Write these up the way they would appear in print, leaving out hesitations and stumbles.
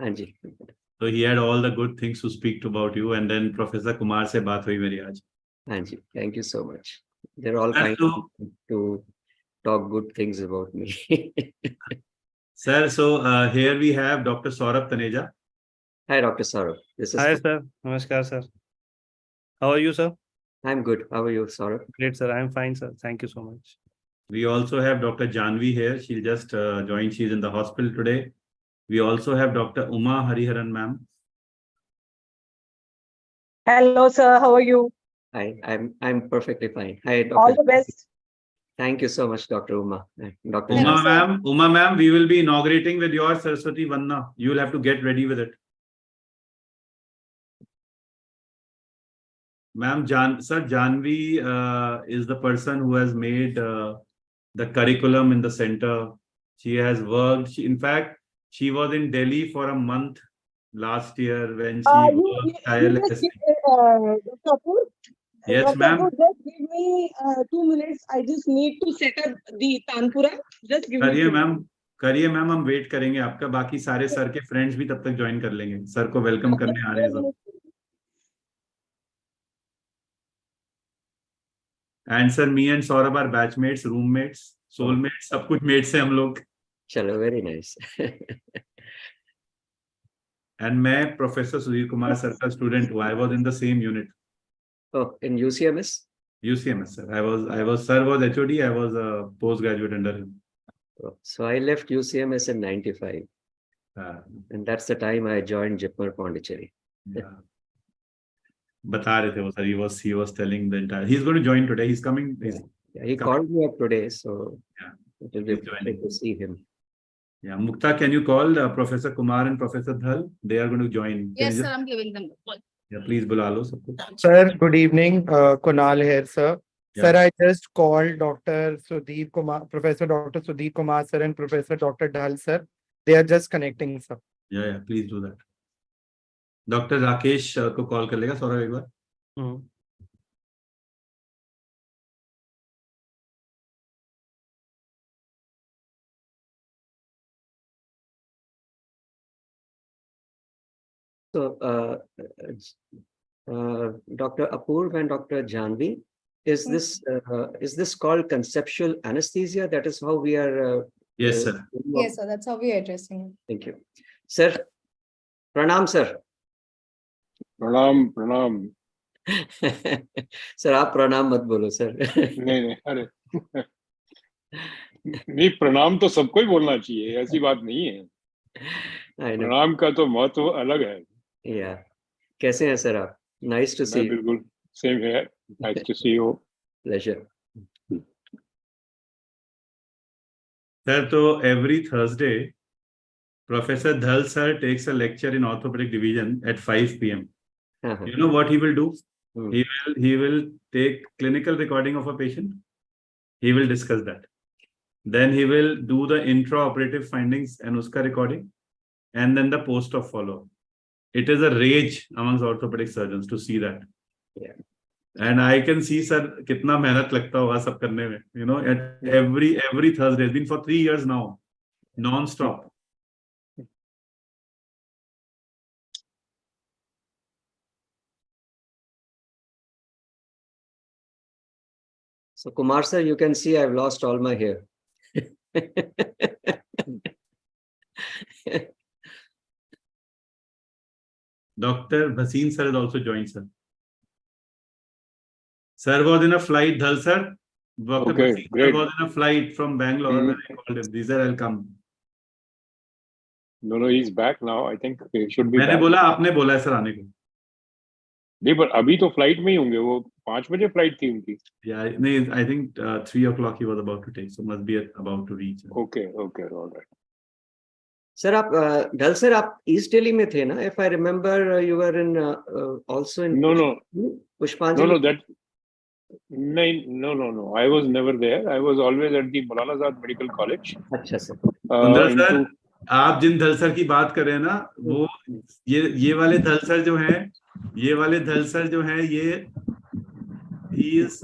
हाँ जी. So he had all the good things to speak about you, and then Professor Kumar से बात हुई मेरी आज. हाँ जी. Thank you so much. They're all Sir, kind to talk good things about me. Sir, so here we have Dr. Saurabh Taneja. Hi, Dr. Saurabh. This is Hi, sir. Namaskar, sir. How are you, sir? I'm good. How are you, Saurabh? Great, sir. I'm fine, sir. Thank you so much. We also have Dr. Janvi here. She just joined. She's in the hospital today. We also have Dr. Uma Hariharan, ma'am. Hello, sir. How are you? Hi, I'm perfectly fine. Hi, Dr. All the best. Thank you so much, Dr. Uma. Dr. Uma Janvi. ma'am, we will be inaugurating with your Saraswati Vanna. You will have to get ready with it. Ma'am, Sir Janvi is the person who has made the curriculum in the center. She has worked. In fact, she was in Delhi for a month last year when she worked tirelessly. Dr. Apur, Yes, ma'am. just give me 2 minutes. I just need to set up the Tanpura. Just give me. करिए ma'am, हम wait करेंगे आपका. बाकी सारे sir के friends भी तब तक ज्वाइन कर लेंगे. सर को वेलकम करने आ रहे हैं सब. And sir, me and Saurabh are batchmates, roommates, soulmates, सब कुछ mates हैं हम लोग. चलो, very nice. And मैं Professor Sudhir Kumar sir का student हूँ. I was in the same unit. Oh, in UCMS? UCMS, sir. Sir was HOD. I was a postgraduate under him. Oh, so I left UCMS in 95. And that's the time I joined Jipmer Pondicherry. Yeah. बता रहे थे वो sir. He was telling the entire. He's going to join today. He's coming. Yeah, he called me up today, so yeah, it will be great to see him. Yeah, Mukta, can you call Professor Kumar and Professor Dhal? They are going to join. Yes, sir. I'm giving them the call. Yeah, please बुला लो सबको. Sir, good evening. Kunal here, sir. Yeah. Sir, I just called Dr. Sudhir Kumar, Professor Dr. Sudhir Kumar, sir, and Professor Dr. Dhal, sir. They are just connecting, sir. Yeah, please do that. Dr. Rakesh को call कर लेगा सौरभ एक बार. So, Dr. Apurv and Dr. Janvi, is this called conceptual anesthesia? That is how we are. Yes, sir. Yes, sir. That's how we are addressing it. Thank you, sir. Pranam, sir. प्रणाम. Sir, आप प्रणाम मत बोलो sir. नहीं, अरे नहीं, प्रणाम तो सबको ही बोलना चाहिए, ऐसी बात नहीं है. प्रणाम का तो महत्व अलग है. या कैसे हैं सर आप? Nice to see. बिल्कुल सेम है. Nice to see you. Pleasure. Sir, so every Thursday, Professor Dhal sir takes a lecture in orthopedic division at 5 p.m. You know what he will do? He will take clinical recording of a patient. He will discuss that. Then he will do the intraoperative findings and uska recording, and then the post-op follow-up. It is a rage amongst orthopedic surgeons to see that. Yeah. And I can see, sir, kitna mehnat lagta hoga sab karne mein. You know, at every Thursday. It's been for 3 years now, non-stop. So Kumar sir, you can see I've lost all my hair. Dr. Bhasin sir has also joined, sir. Sir was in a flight, Dhal sir. Dr. Okay, Bhasin great. was in a flight from Bangalore when I called him. He said, I'll come. No, he's back now. I think he should be मैंने back. बोला, आपने बोला है sir आने को. नहीं, पर अभी तो फ्लाइट में ही होंगे. वो 5 बजे फ्लाइट थी उनकी. Yeah, नहीं, I think 3 o'clock he was about to take, so must be about to reach. Okay, all right. Sir, आप Dhal sir, आप East Delhi में थे ना? If I remember, you were in also in. No. Pushpanjali. No, that. No. I was never there. I was always at the Maulana Azad Medical College. अच्छा sir. सुंदर sir, आप जिन धल sir की बात कर रहे हैं ना, वो ये वाले धल सर जो हैं, ये he is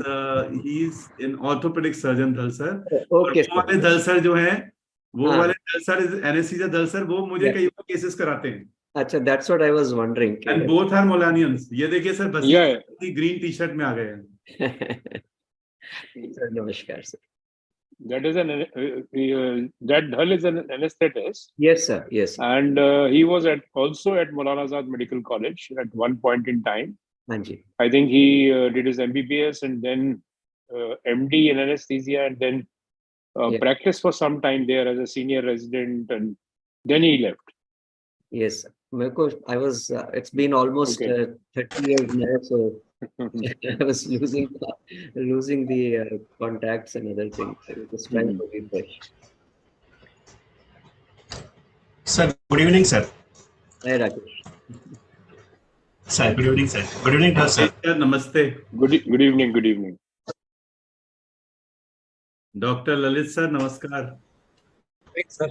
an orthopedic surgeon, धल सर. Okay. वो वाले धल सर जो हैं, वो हाँ। वाले दल सर एनेस्थीसिया दल सर वो मुझे Yeah. कई बार केसेस कराते हैं अच्छा, that's what I was wondering. And both are मोलानियंस। ये देखिए सर बस Yeah. ग्रीन टी शर्ट में आ गए हैं। Sir, namaskar, sir. That is that Dhal is an anesthetist, Yes, sir. Yes. and he was also at Maulana Azad Medical College at one point in time. Anji. I think he did his MBBS and then MD in anesthesia, and then Yeah. practiced for some time there as a senior resident, and then he left. Yes, sir. I was. It's been almost Okay. 30 years now, so I was losing the contacts and other things. I was just trying to refresh. Sir, good evening, sir. Hi, Rakesh. Sir, good evening, sir. Good evening, sir. Sir नमस्ते। Good evening. Good evening. Doctor Lalit sir नमस्कार। Sir.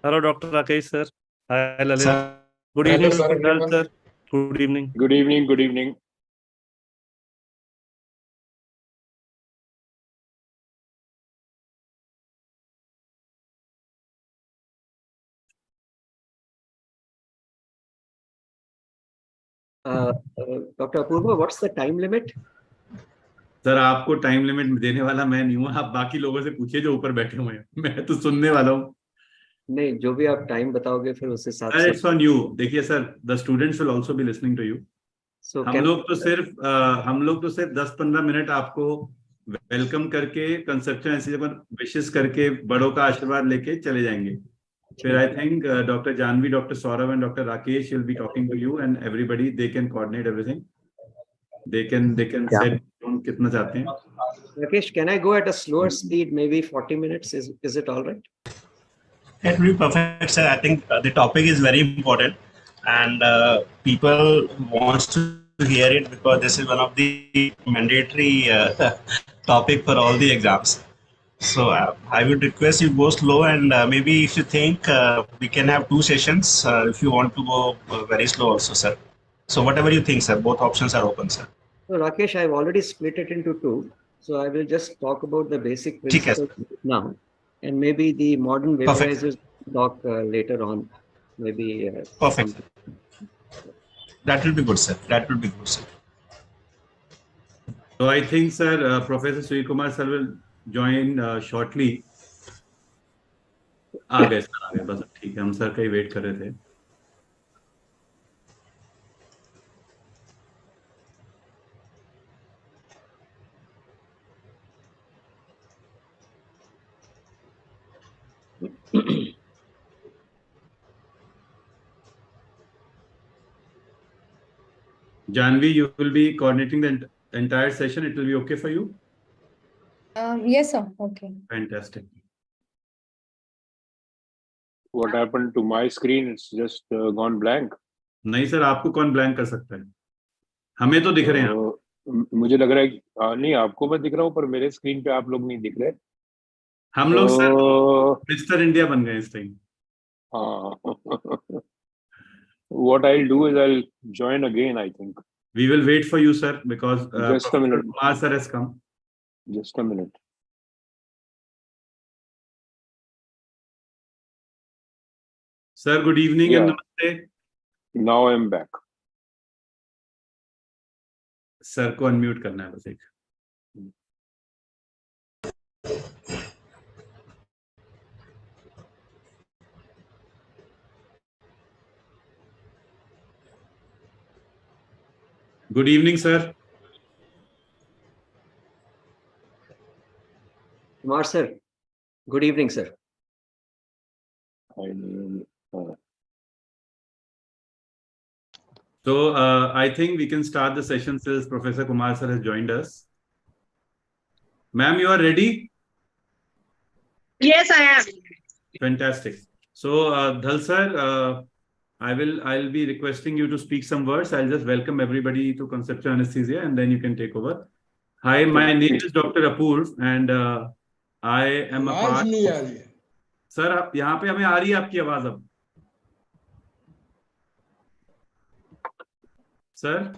Hello, Dr. Rakesh, sir. Hi, Lalit. Sir. Good Hello, evening, sir, Dr. Dhal, everyone. sir. Good evening. Good evening. Good evening. Dr. Apurva, what's the time limit? Sir आपको time limit देने वाला मैं नहीं हूँ, आप बाकी लोगों से पूछिए जो ऊपर बैठे हुए हैं, मैं तो सुनने वाला हूँ। नहीं, जो भी आप टाइम बताओगे फिर उस हिसाब सर से। It's on you. देखिए sir the students will also be listening to you. So हम लोग तो सिर्फ 10-15 मिनट आपको वेलकम करके कंसेप्चुअल एनेस्थीसिया पर विशेष करके बड़ों का आशीर्वाद लेके चले जाएंगे। फिर I think doctor Janvi, doctor Saurabh and doctor Rakesh will be talking to you and everybody they can coordinate everything. They can set कितना चाहते हैं। Rakesh, can I go at a slower speed, maybe 40 minutes? Is it all right? It will be perfect, sir. I think the topic is very important, and people wants to hear it because this is one of the mandatory topic for all the exams. So I would request you go slow, and maybe if you think we can have 2 sessions, if you want to go very slow also, sir. So whatever you think, sir. Both options are open, sir. So Rakesh, I've already split it into 2. So I will just talk about the basic ठीक है, principles now, and maybe the modern Perfect. vaporizers talk later on. Maybe. Perfect. That will be good, sir. That will be good, sir. So I think, sir, Professor Sri Kumar sir will join shortly. आ गए sir, आ गए, बस ठीक है, हम sir का ही wait कर रहे थे। Janvi, you will be coordinating the entire session. It will be okay for you? Yes, sir. Okay. Fantastic. What happened to my screen? It's just gone blank. नहीं सर, आपको कौन ब्लैंक कर सकता है? हमें तो दिख रहे हैं। मुझे लग रहा है नहीं, आपको मैं दिख रहा हूँ पर मेरे स्क्रीन पे आप लोग नहीं दिख रहे। हम लोग सर मिस्टर इंडिया बन गए इस टाइम। हाँ। What I'll do is I'll join again, I think. We will wait for you, sir, because Just a minute. Kumar sir has come. Just a minute. Sir, good evening Yeah. and namaste. Now I'm back. Sir को unmute करना है बस एक। Good evening, sir. Kumar sir, good evening, sir. So I think we can start the session since Professor Kumar sir has joined us. Ma'am, you are ready? Yes, I am. Fantastic. So Dhal sir, I'll be requesting you to speak some words. I'll just welcome everybody to Conceptual Anesthesia and then you can take over. Hi, my name is Dr. Apurv and I am a part. नहीं आ रही है। Sir आप यहाँ पे हमें आ रही है आपकी आवाज अब। Sir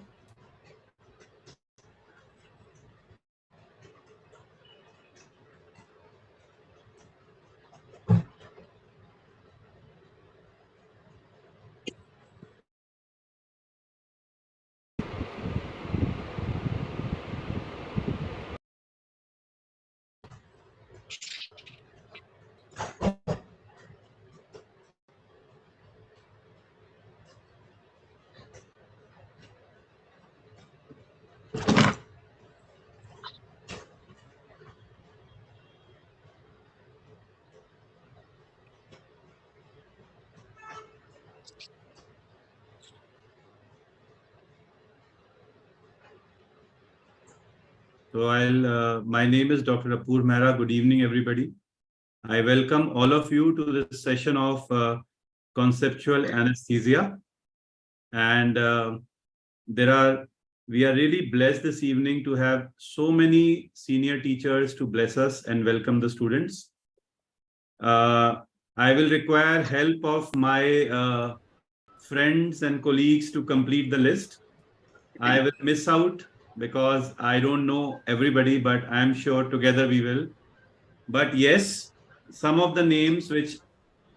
So my name is Dr. Apoor Mehra. Good evening, everybody. I welcome all of you to this session of conceptual anesthesia. And we are really blessed this evening to have so many senior teachers to bless us and welcome the students. I will require help of my friends and colleagues to complete the list. I will miss out because I don't know everybody, but I'm sure together we will. But yes, some of the names which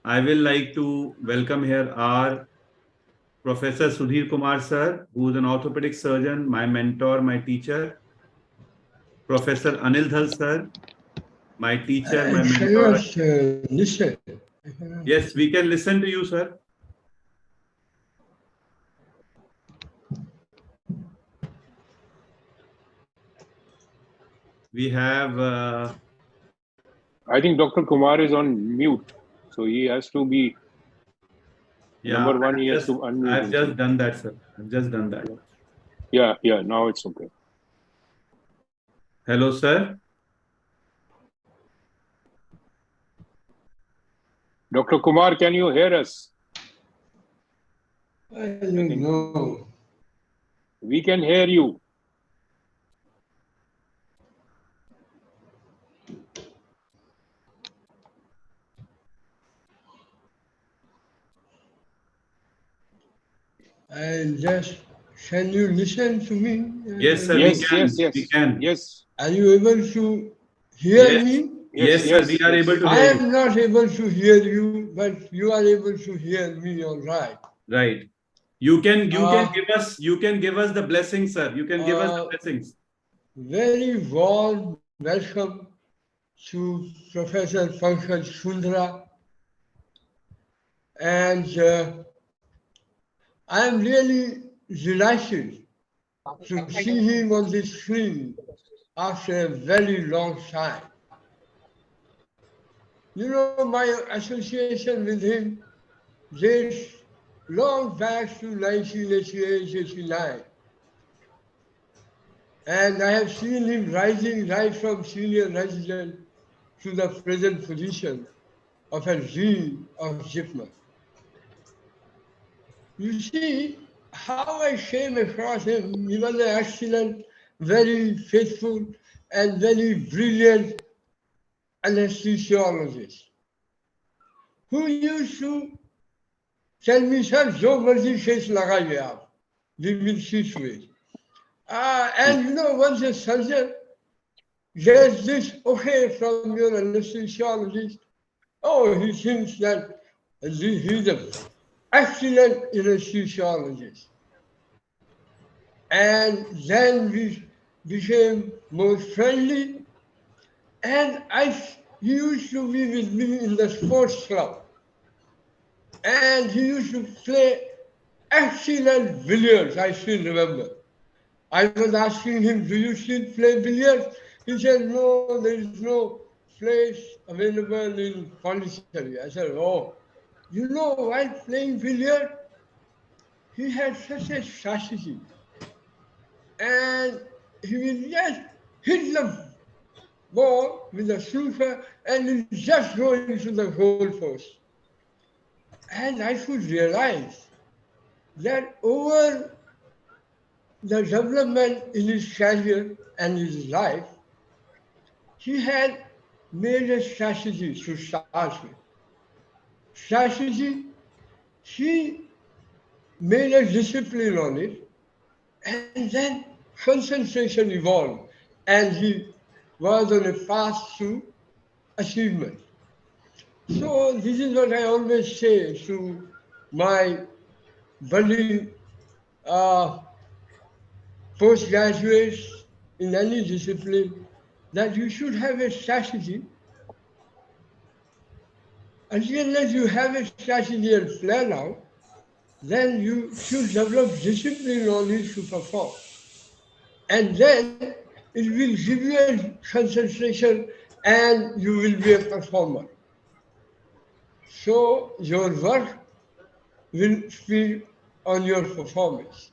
I will like to welcome here are Professor Sudhir Kumar sir, who is an orthopedic surgeon, my mentor, my teacher. Professor Anil Dhal sir, my teacher, my mentor. Listen. Yes, we can listen to you, sir. We have... I think Dr. Kumar is on mute. So he has to be number one. He has to unmute. I've just done that, sir. I've just done that. Yeah, now it's okay. Hello, sir. Dr. Kumar, can you hear us? I don't know. We can hear you. Can you listen to me? Yes, sir. Yes. We can. Yes. Are you able to hear me? Yes, sir. We are able to I hear you. am not able to hear you, but you are able to hear me, all right. Right. You can give us the blessings, sir. You can give us the blessings. Very warm welcome to Professor Pankaj Sundra. And I am really delighted to see him on the screen after a very long time. You know, my association with him dates long back to 1988-89. And I have seen him rising right from senior resident to the present position of a dean of JIPMA. You see how I came across him. He was an excellent, very faithful, and very brilliant anesthesiologist who used to tell me, sir, jo marzi case lagaiye aap, we will see to it. And you know, once a surgeon gets this okay from your anesthesiologist, he thinks that he's an excellent anesthesiologist. And then we became more friendly. And he used to be with me in the sports club. And he used to play excellent billiards, I still remember. I was asking him, do you still play billiards? He said, no, there is no place available in Pondicherry. I said, you know, while playing billiards, he had such a strategy. And he will just hit the ball with a snooker and it just go into the goal post. And I could realize that over the development in his career and his life, he had made a strategy to start with. Strategy, he made a discipline on it, and then concentration evolved, and he was on a path to achievement. So this is what I always say to my budding postgraduates in any discipline, that you should have a strategy. Unless you have a strategy and plan out, then you should develop discipline on it to perform. And then it will give you a concentration and you will be a performer. So your work will feed on your performance.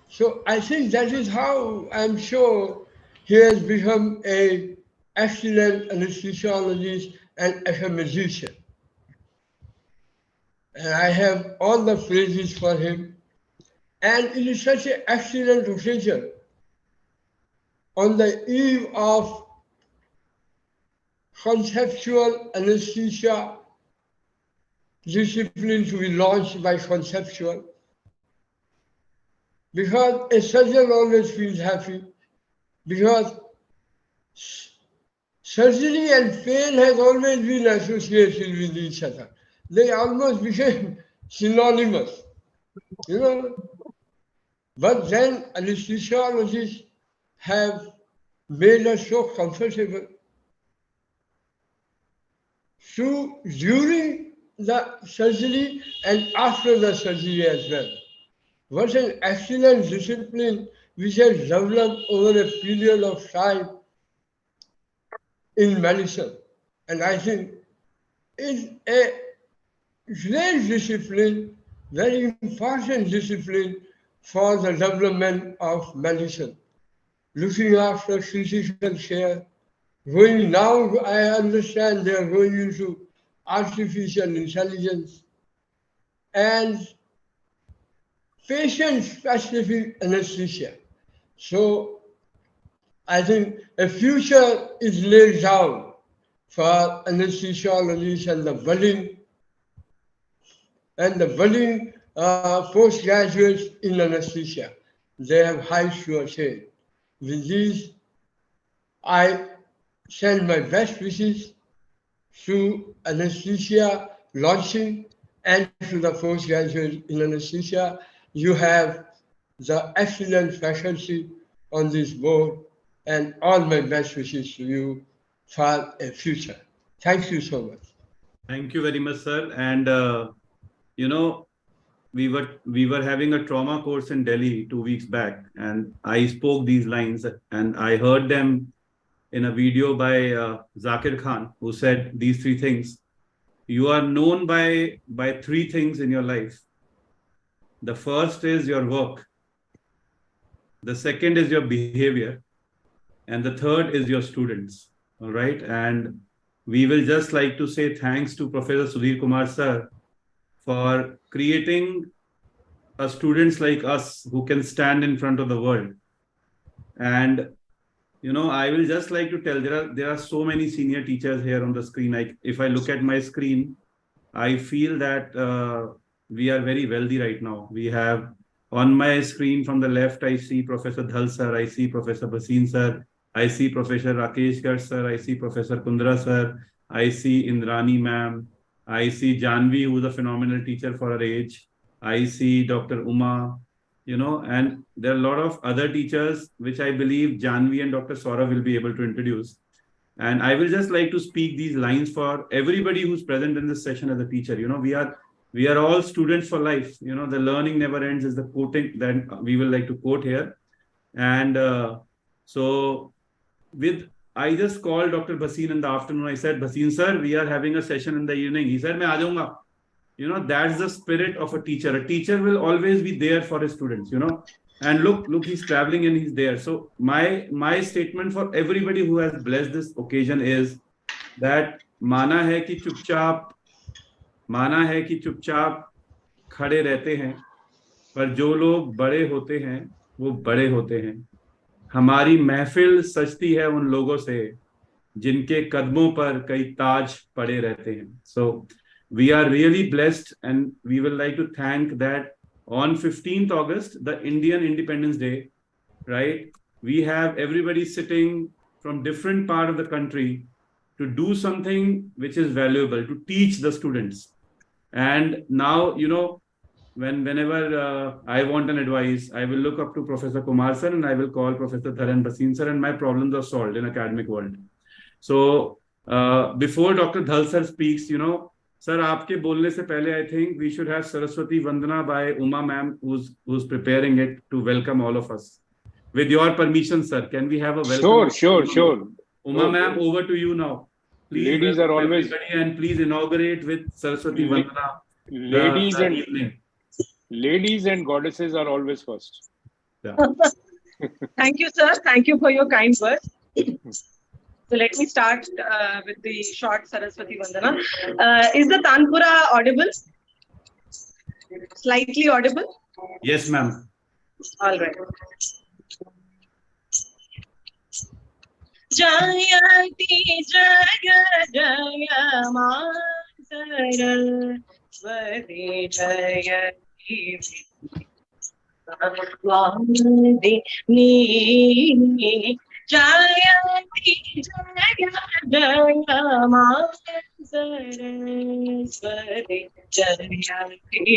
So I think that is how I'm sure he has become an excellent anesthesiologist and academician. And I have all the praises for him. And it is such an excellent occasion on the eve of conceptual anesthesia discipline to be launched by Conceptual. Because a surgeon always feels happy, because surgery and pain has always been associated with each other. They almost became synonymous, you know. But then anesthesiologists have made us so comfortable. So during the surgery and after the surgery as well. What an excellent discipline which has developed over a period of time in medicine. And I think it's a great discipline, very important discipline for the development of medicine. Looking after critical care, going now, I understand they are going into artificial intelligence and patient-specific anesthesia. So I think a future is laid down for anesthesiologists and the budding postgraduates in anesthesia. They have heights to attain. With these, I send my best wishes to anesthesia launching and to the postgraduates in anesthesia. You have the excellent faculty on this board, and all my best wishes to you for a future. Thank you so much. Thank you very much, sir. And you know, we were having a trauma course in Delhi 2 weeks back, and I spoke these lines, and I heard them in a video by Zakir Khan, who said these three things. You are known by three things in your life. The first is your work. The second is your behavior. And the third is your students. All right. And we will just like to say thanks to Professor Sudhir Kumar sir for creating students like us who can stand in front of the world. And you know, I will just like to tell, there are so many senior teachers here on the screen. Like if I look at my screen, I feel that we are very wealthy right now. We have on my screen from the left, I see Professor Dhal sir, I see Professor Bhasin sir, I see Professor Rakesh Garg sir, I see Professor Kundra sir, I see Indrani ma'am, I see Janvi, who's a phenomenal teacher for her age, I see Dr. Uma, you know, and there are a lot of other teachers, which I believe Janvi and Dr. Saurav will be able to introduce. And I will just like to speak these lines for everybody who's present in this session as a teacher. You know, we are all students for life. You know, the learning never ends is the quoting that we will like to quote here. And so I just called Dr. Bhasin in the afternoon. I said, Bhasin sir, we are having a session in the evening. He said, "Main aa jaunga." You know, that's the spirit of a teacher. A teacher will always be there for his students, you know. And look, he's traveling and he's there. So my statement for everybody who has blessed this occasion is that माना है कि चुपचाप खड़े रहते हैं, पर जो लोग बड़े होते हैं वो बड़े होते हैं. हमारी महफिल सजती है उन लोगों से जिनके कदमों पर कई ताज पड़े रहते हैं. So we are really blessed, and we will like to thank that on 15th August, the Indian Independence Day, right? We have everybody sitting from different part of the country to do something which is valuable, to teach the students. And now, you know, whenever I want an advice, I will look up to Professor Kumar sir and I will call Professor Dharan Bhasin sir, and my problems are solved in academic world. So before Dr. Dhal sir speaks, you know, sir, आपके बोलने से पहले, I think we should have Saraswati Vandana by Uma ma'am, who's preparing it to welcome all of us. With your permission, sir, can we have a welcome? Sure. Uma ma'am, over to you now. Please, ladies are always, and please inaugurate with Saraswati Vandana. Ladies and goddesses are always first. Yeah. Thank you, sir. Thank you for your kind words. So let me start with the short Saraswati Vandana. Is the Tanpura audible? Slightly audible? Yes, ma'am. All right. Jayati Jaya Jaya Ma Saraswati Jayati Vandini Jayati Jaya Jaya Ma Saraswati Jayati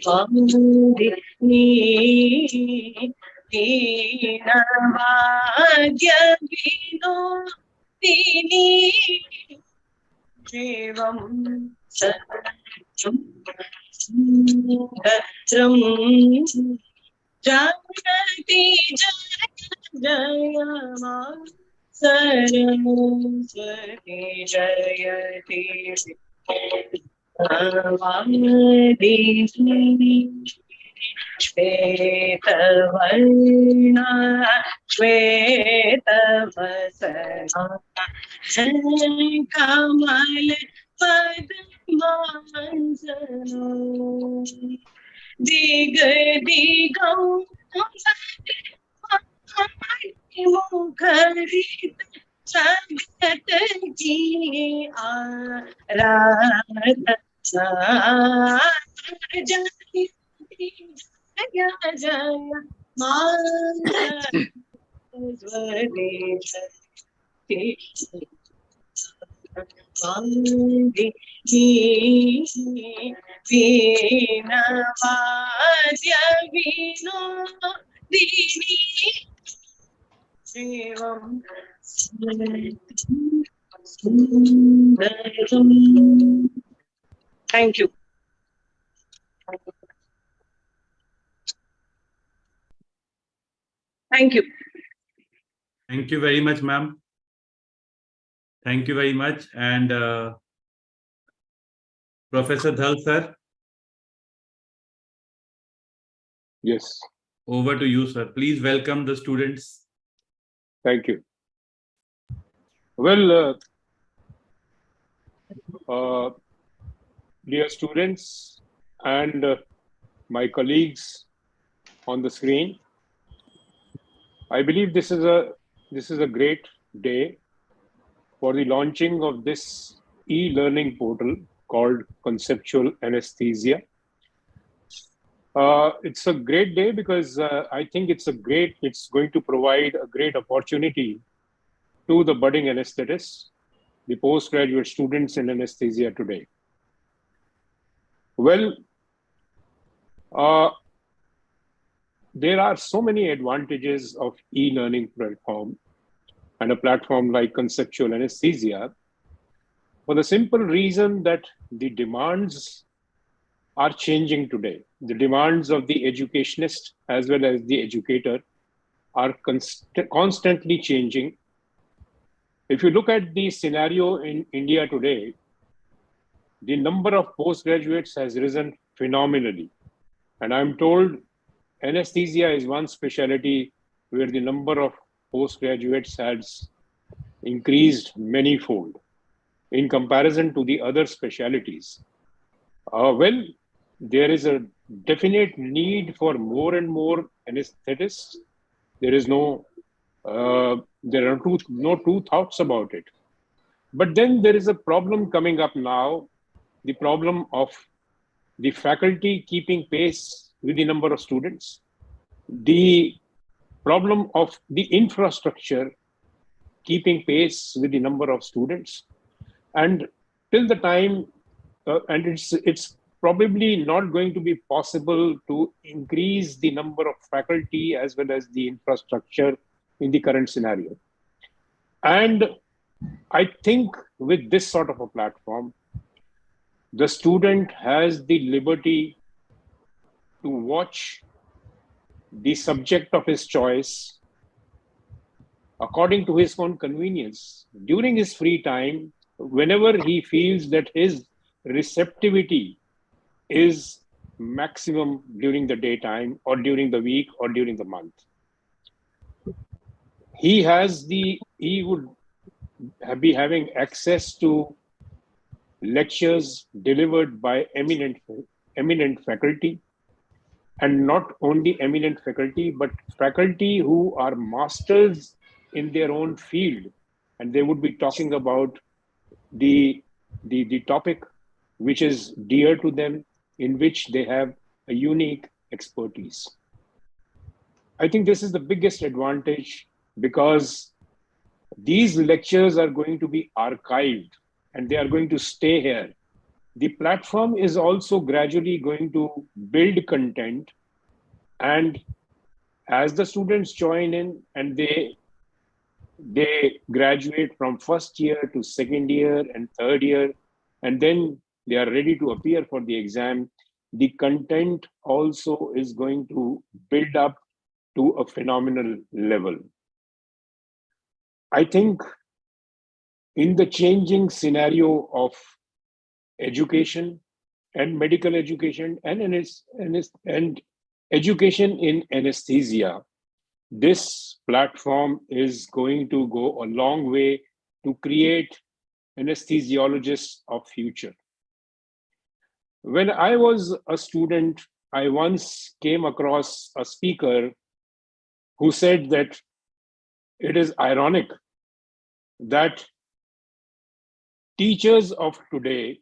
Vandini Deenavadya Vinodini Shivam Satyam Sundaram Jayati Jaya Ma Saraswati Jayati Vandini Shvetavarna Shvetavasana Kamal Padmansano Diga Mukharit Jagat Ki Aradhana Jaya Jaya Ma Saraswati Veenavadya Vinodini Shivam Sundaram. Thank you. Thank you. Thank you very much, ma'am. Thank you very much. And Professor Dhal, sir, Yes, over to you, sir. Please welcome the students. thank you. Well, dear students and my colleagues on the screen, I believe this is a great day for the launching of this e-learning portal called Conceptual Anesthesia. It's a great day because I think it's going to provide a great opportunity to the budding anesthetists, the postgraduate students in anesthesia today. Well, there are so many advantages of e-learning platform and a platform like Conceptual Anesthesia for the simple reason that the demands are changing today. The demands of the educationist as well as the educator are constantly changing. If you look at the scenario in India today, the number of postgraduates has risen phenomenally. And I'm told anesthesia is one specialty where the number of postgraduates has increased manyfold in comparison to the other specialties. Well, there is a definite need for more and more anesthetists. There is no two thoughts about it. But then there is a problem coming up now, the problem of the faculty keeping pace with the number of students, the problem of the infrastructure keeping pace with the number of students, and till the time, and it's probably not going to be possible to increase the number of faculty as well as the infrastructure in the current scenario. And I think with this sort of a platform, the student has the liberty to watch the subject of his choice according to his own convenience during his free time, whenever he feels that his receptivity is maximum during the daytime or during the week or during the month. He would be having access to lectures delivered by eminent faculty, and not only eminent faculty, but faculty who are masters in their own field, and they would be talking about the topic which is dear to them, in which they have a unique expertise. I think this is the biggest advantage, because these lectures are going to be archived and they are going to stay here. The platform is also gradually going to build content, and as the students join in and they graduate from first year to second year and third year, and then they are ready to appear for the exam, the content also is going to build up to a phenomenal level. I think in the changing scenario of education and medical education and education in anesthesia, this platform is going to go a long way to create anesthesiologists of future. When I was a student, I once came across a speaker who said that it is ironic that teachers of today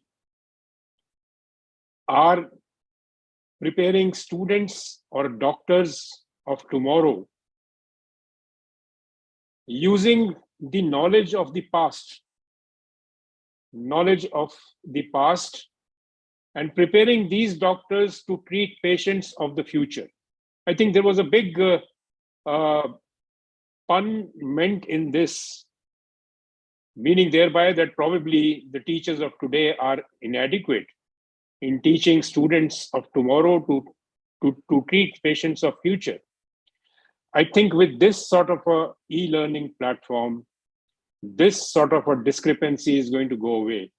are preparing students or doctors of tomorrow using the knowledge of the past, and preparing these doctors to treat patients of the future. I think there was a big pun meant in this, meaning thereby that probably the teachers of today are inadequate in teaching students of tomorrow to treat patients of future. I think with this sort of a e-learning platform, this sort of a discrepancy is going to go away,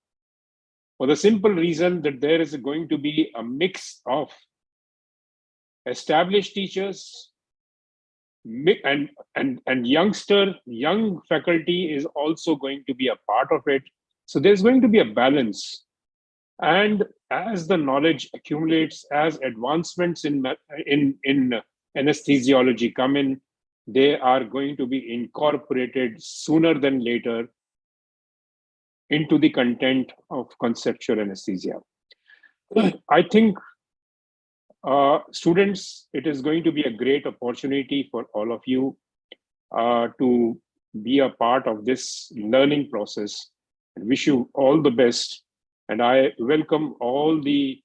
for the simple reason that there is going to be a mix of established teachers and young faculty is also going to be a part of it. So there's going to be a balance. And as the knowledge accumulates, as advancements in anesthesiology come in, they are going to be incorporated sooner than later into the content of conceptual anesthesia. I think students, it is going to be a great opportunity for all of you to be a part of this learning process. I wish you all the best. And I welcome all the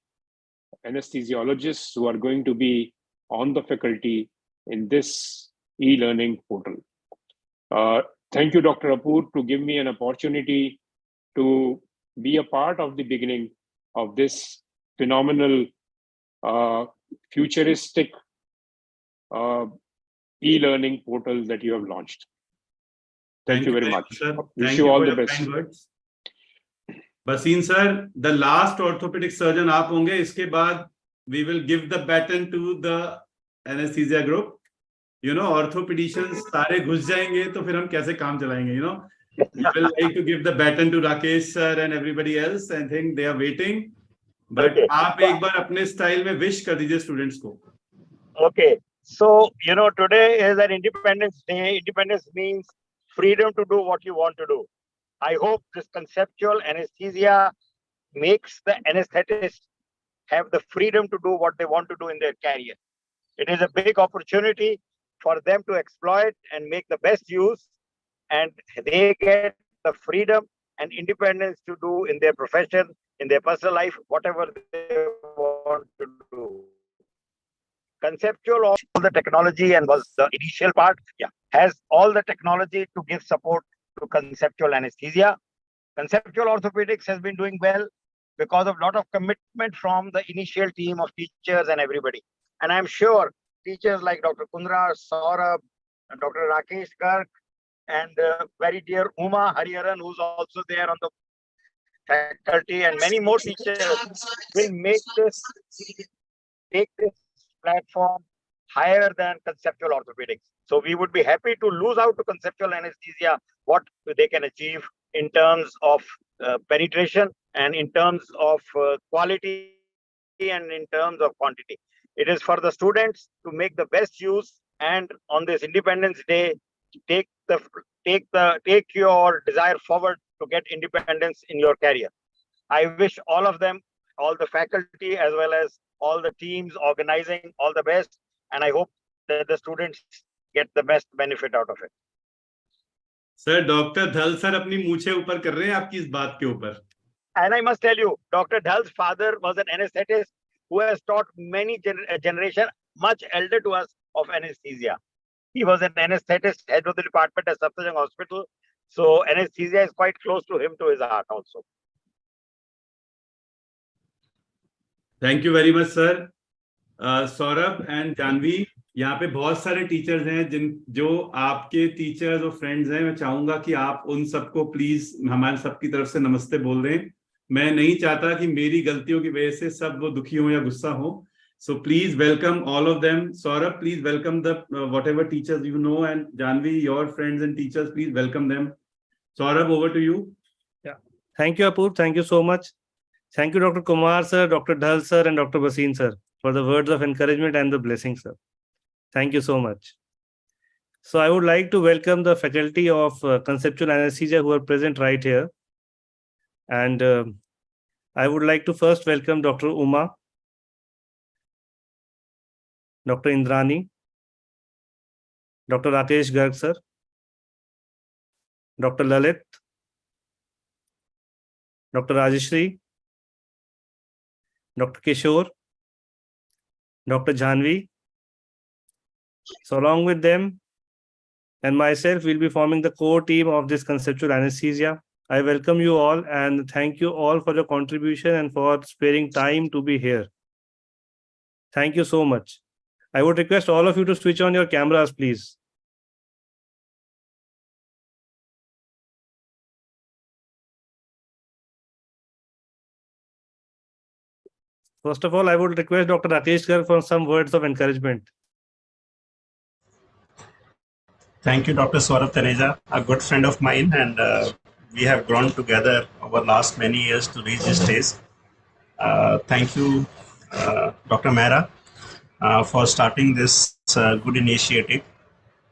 anesthesiologists who are going to be on the faculty in this e-learning portal. Thank you, Dr. Apur, to give me an opportunity to be a part of the beginning of this phenomenal, futuristic e-learning portal that you have launched. Thank you very much. Sir. Wish you all the best. Basin sir, the last orthopedic surgeon आप होंगे. इसके बाद we will give the baton to the anesthesia group. You know, orthopedicians सारे घुस जाएंगे तो फिर हम कैसे काम चलाएंगे? You know, we will like to give the baton to Rakesh sir and everybody else. I think they are waiting. But आप एक बार अपने style में wish कर दीजिए students को. Okay, so you know, today is an Independence Day. Independence means freedom to do what you want to do. I hope this conceptual anesthesia makes the anesthetist have the freedom to do what they want to do in their career. It is a big opportunity for them to exploit and make the best use, and they get the freedom and independence to do in their profession, in their personal life, whatever they want to do. Conceptual, all the technology, and was the initial part, has all the technology to give support to conceptual anesthesia. Conceptual orthopedics has been doing well because of a lot of commitment from the initial team of teachers and everybody. And I'm sure teachers like Dr. Kundra, Saurabh, and Dr. Rakesh Garg, and very dear Uma Hariharan, who's also there on the faculty, and many more teachers will make this take this platform higher than conceptual orthopedics. So we would be happy to lose out to conceptual anesthesia what they can achieve in terms of penetration and in terms of quality and in terms of quantity. It is for the students to make the best use, and on this Independence Day, take your desire forward to get independence in your career. I wish all of them, all the faculty as well as all the teams organizing, all the best, and I hope that the students get the best benefit out of it. Sir, Dr. Dhal sir अपनी मूछें ऊपर कर रहे हैं आपकी इस बात के ऊपर. And I must tell you, Dr. Dhal's father was an anesthetist who has taught many generation much elder to us of anesthesia. He was an anesthetist, head of the department at Safdarjung Hospital. So anesthesia is quite close to him, to his heart also. Thank you very much, sir. Saurabh and Janvi, यहाँ पे बहुत सारे teachers हैं जो आपके teachers और friends हैं. मैं चाहूंगा कि आप उन सबको प्लीज हमारे सबकी तरफ से नमस्ते बोल दें. मैं नहीं चाहता कि मेरी गलतियों की वजह से सब वो दुखी हो या गुस्सा हो. So please welcome all of them. Saurabh, please welcome the whatever teachers you know, and Janvi, your friends and teachers, please welcome them. Saurabh, over to you. Yeah. Thank you, Apur. Thank you so much. Thank you, Dr. Kumar sir, Dr. Dhal sir, and Dr. Bhasin sir, for the words of encouragement and the blessings, sir. Thank you so much. So I would like to welcome the faculty of Conceptual Anesthesia who are present right here. And I would like to first welcome Dr. Uma, Dr. Indrani, Dr. Rakesh Garg sir, Dr. Lalit, Dr. Rajeshri, Dr. Kishore, Dr. Janvi. So along with them and myself, we'll be forming the core team of this conceptual anesthesia. I welcome you all and thank you all for your contribution and for sparing time to be here. Thank you so much. I would request all of you to switch on your cameras, please. First of all, I would request Dr. Rakesh Garg for some words of encouragement. Thank you, Dr. Saurabh Taneja, a good friend of mine, and we have grown together over last many years to reach this stage. Thank you, Dr. Mehra, for starting this good initiative.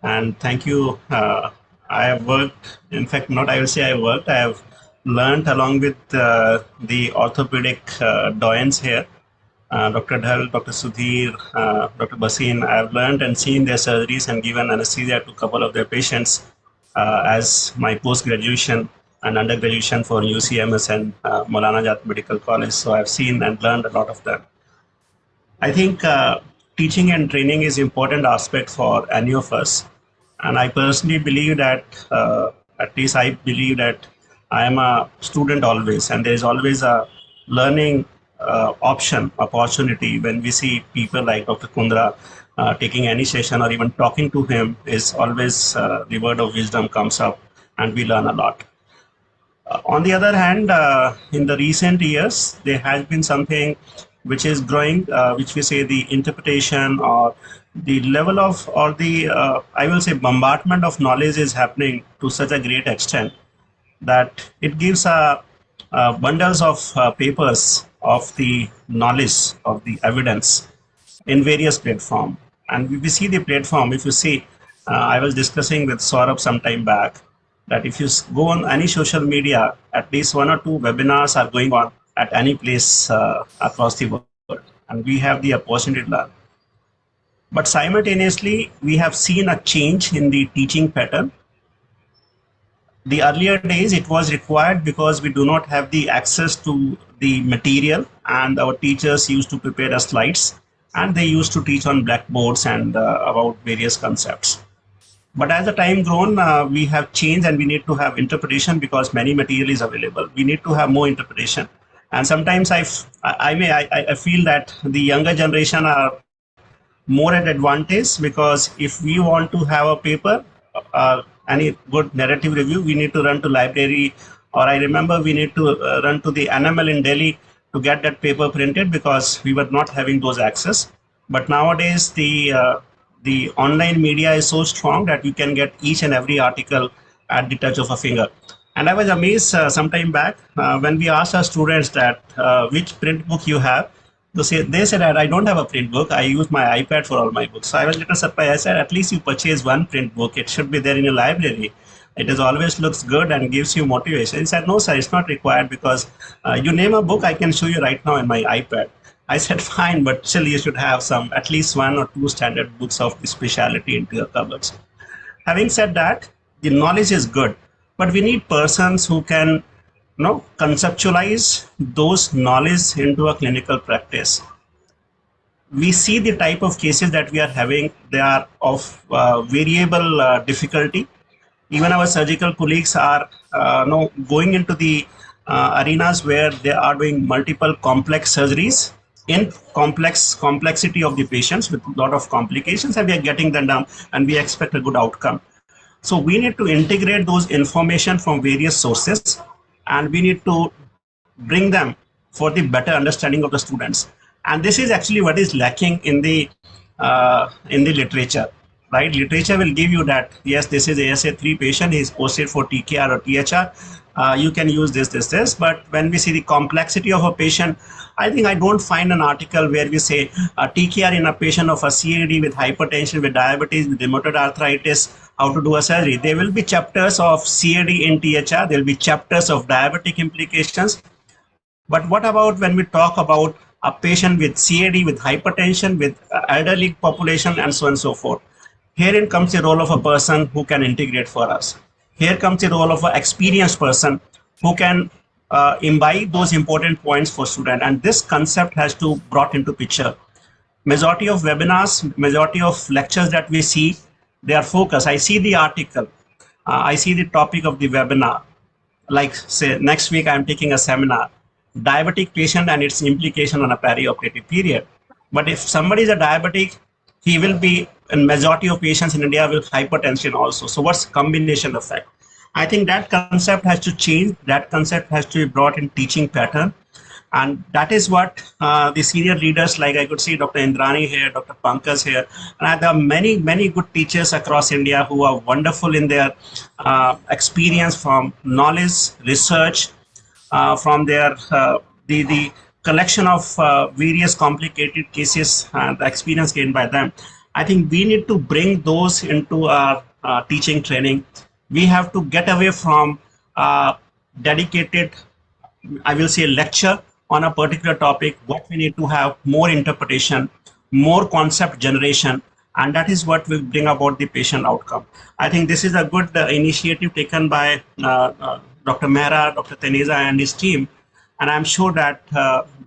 And thank you. I have worked, in fact, not I will say I worked, I have learned along with the orthopedic doyens here, Dr. Dhal, Dr. Sudhir, Dr. Bhasin. I have learned and seen their surgeries and given anesthesia to a couple of their patients as my post-graduation and undergraduation for UCMS and Maulana Azad Medical College. So I've seen and learned a lot of them. I think teaching and training is an important aspect for any of us. And I personally believe that, at least I believe that I am a student always, and there is always a learning opportunity when we see people like Dr. Kundra taking any session or even talking to him is always the word of wisdom comes up and we learn a lot. On the other hand, in the recent years, there has been something which is growing, which we say the interpretation or the level of, or the, I will say bombardment of knowledge is happening to such a great extent that it gives bundles of papers of the knowledge, of the evidence in various platforms. And we see the platform, if you see, I was discussing with Saurabh some time back, that if you go on any social media, at least 1 or 2 webinars are going on at any place across the world, and we have the opportunity to learn. But simultaneously, we have seen a change in the teaching pattern. The earlier days, it was required because we do not have the access to the material, and our teachers used to prepare the slides and they used to teach on blackboards and about various concepts. But as the time grown, we have changed and we need to have interpretation because many material is available. We need to have more interpretation. And sometimes I feel that the younger generation are more at advantage, because if we want to have a paper, any good narrative review, we need to run to library, or I remember we need to run to the NML in Delhi to get that paper printed because we were not having those access. But nowadays the online media is so strong that you can get each and every article at the touch of a finger. And I was amazed some time back when we asked our students that which print book you have. They said that I don't have a print book. I use my iPad for all my books. So I was a little surprised. I said, at least you purchase one print book. It should be there in your library. It is always looks good and gives you motivation. He said, no, sir, it's not required because you name a book, I can show you right now in my iPad. I said, fine, but still you should have some, at least one or two standard books of the specialty into your cupboards. Having said that, the knowledge is good, but we need persons who can conceptualize those knowledge into a clinical practice. We see the type of cases that we are having, they are of variable difficulty. Even our surgical colleagues are going into the arenas where they are doing multiple complex surgeries in complexity of the patients with a lot of complications, and we are getting them down and we expect a good outcome. So we need to integrate those information from various sources and we need to bring them for the better understanding of the students. And this is actually what is lacking in the literature, right? Literature will give you that, yes, this is ASA3 patient, he is posted for TKR or THR. You can use this. But when we see the complexity of a patient, I think I don't find an article where we say TKR in a patient of a CAD with hypertension, with diabetes, with rheumatoid arthritis, how to do a surgery. There will be chapters of CAD in THR, there will be chapters of diabetic implications. But what about when we talk about a patient with CAD, with hypertension, with elderly population, and so on and so forth? Herein comes the role of a person who can integrate for us. Here comes the role of an experienced person who can imbibe those important points for students. And this concept has to brought into picture. Majority of webinars, majority of lectures that we see, they are focused. I see the article, I see the topic of the webinar. Like say next week, I'm taking a seminar, diabetic patient and its implication on a perioperative period. But if somebody is a diabetic, he will be in majority of patients in India with hypertension also. So what's combination effect? I think that concept has to change. That concept has to be brought in teaching pattern. And that is what the senior leaders, like I could see Dr. Indrani here, Dr. Pankaj here, and there are many, many good teachers across India who are wonderful in their experience from knowledge, research, from their the collection of various complicated cases and the experience gained by them. I think we need to bring those into our teaching training. We have to get away from dedicated, I will say, lecture on a particular topic. What we need to have more interpretation, more concept generation, and that is what will bring about the patient outcome. I think this is a good initiative taken by Dr. Mehra, Dr. Teneza and his team. And I'm sure that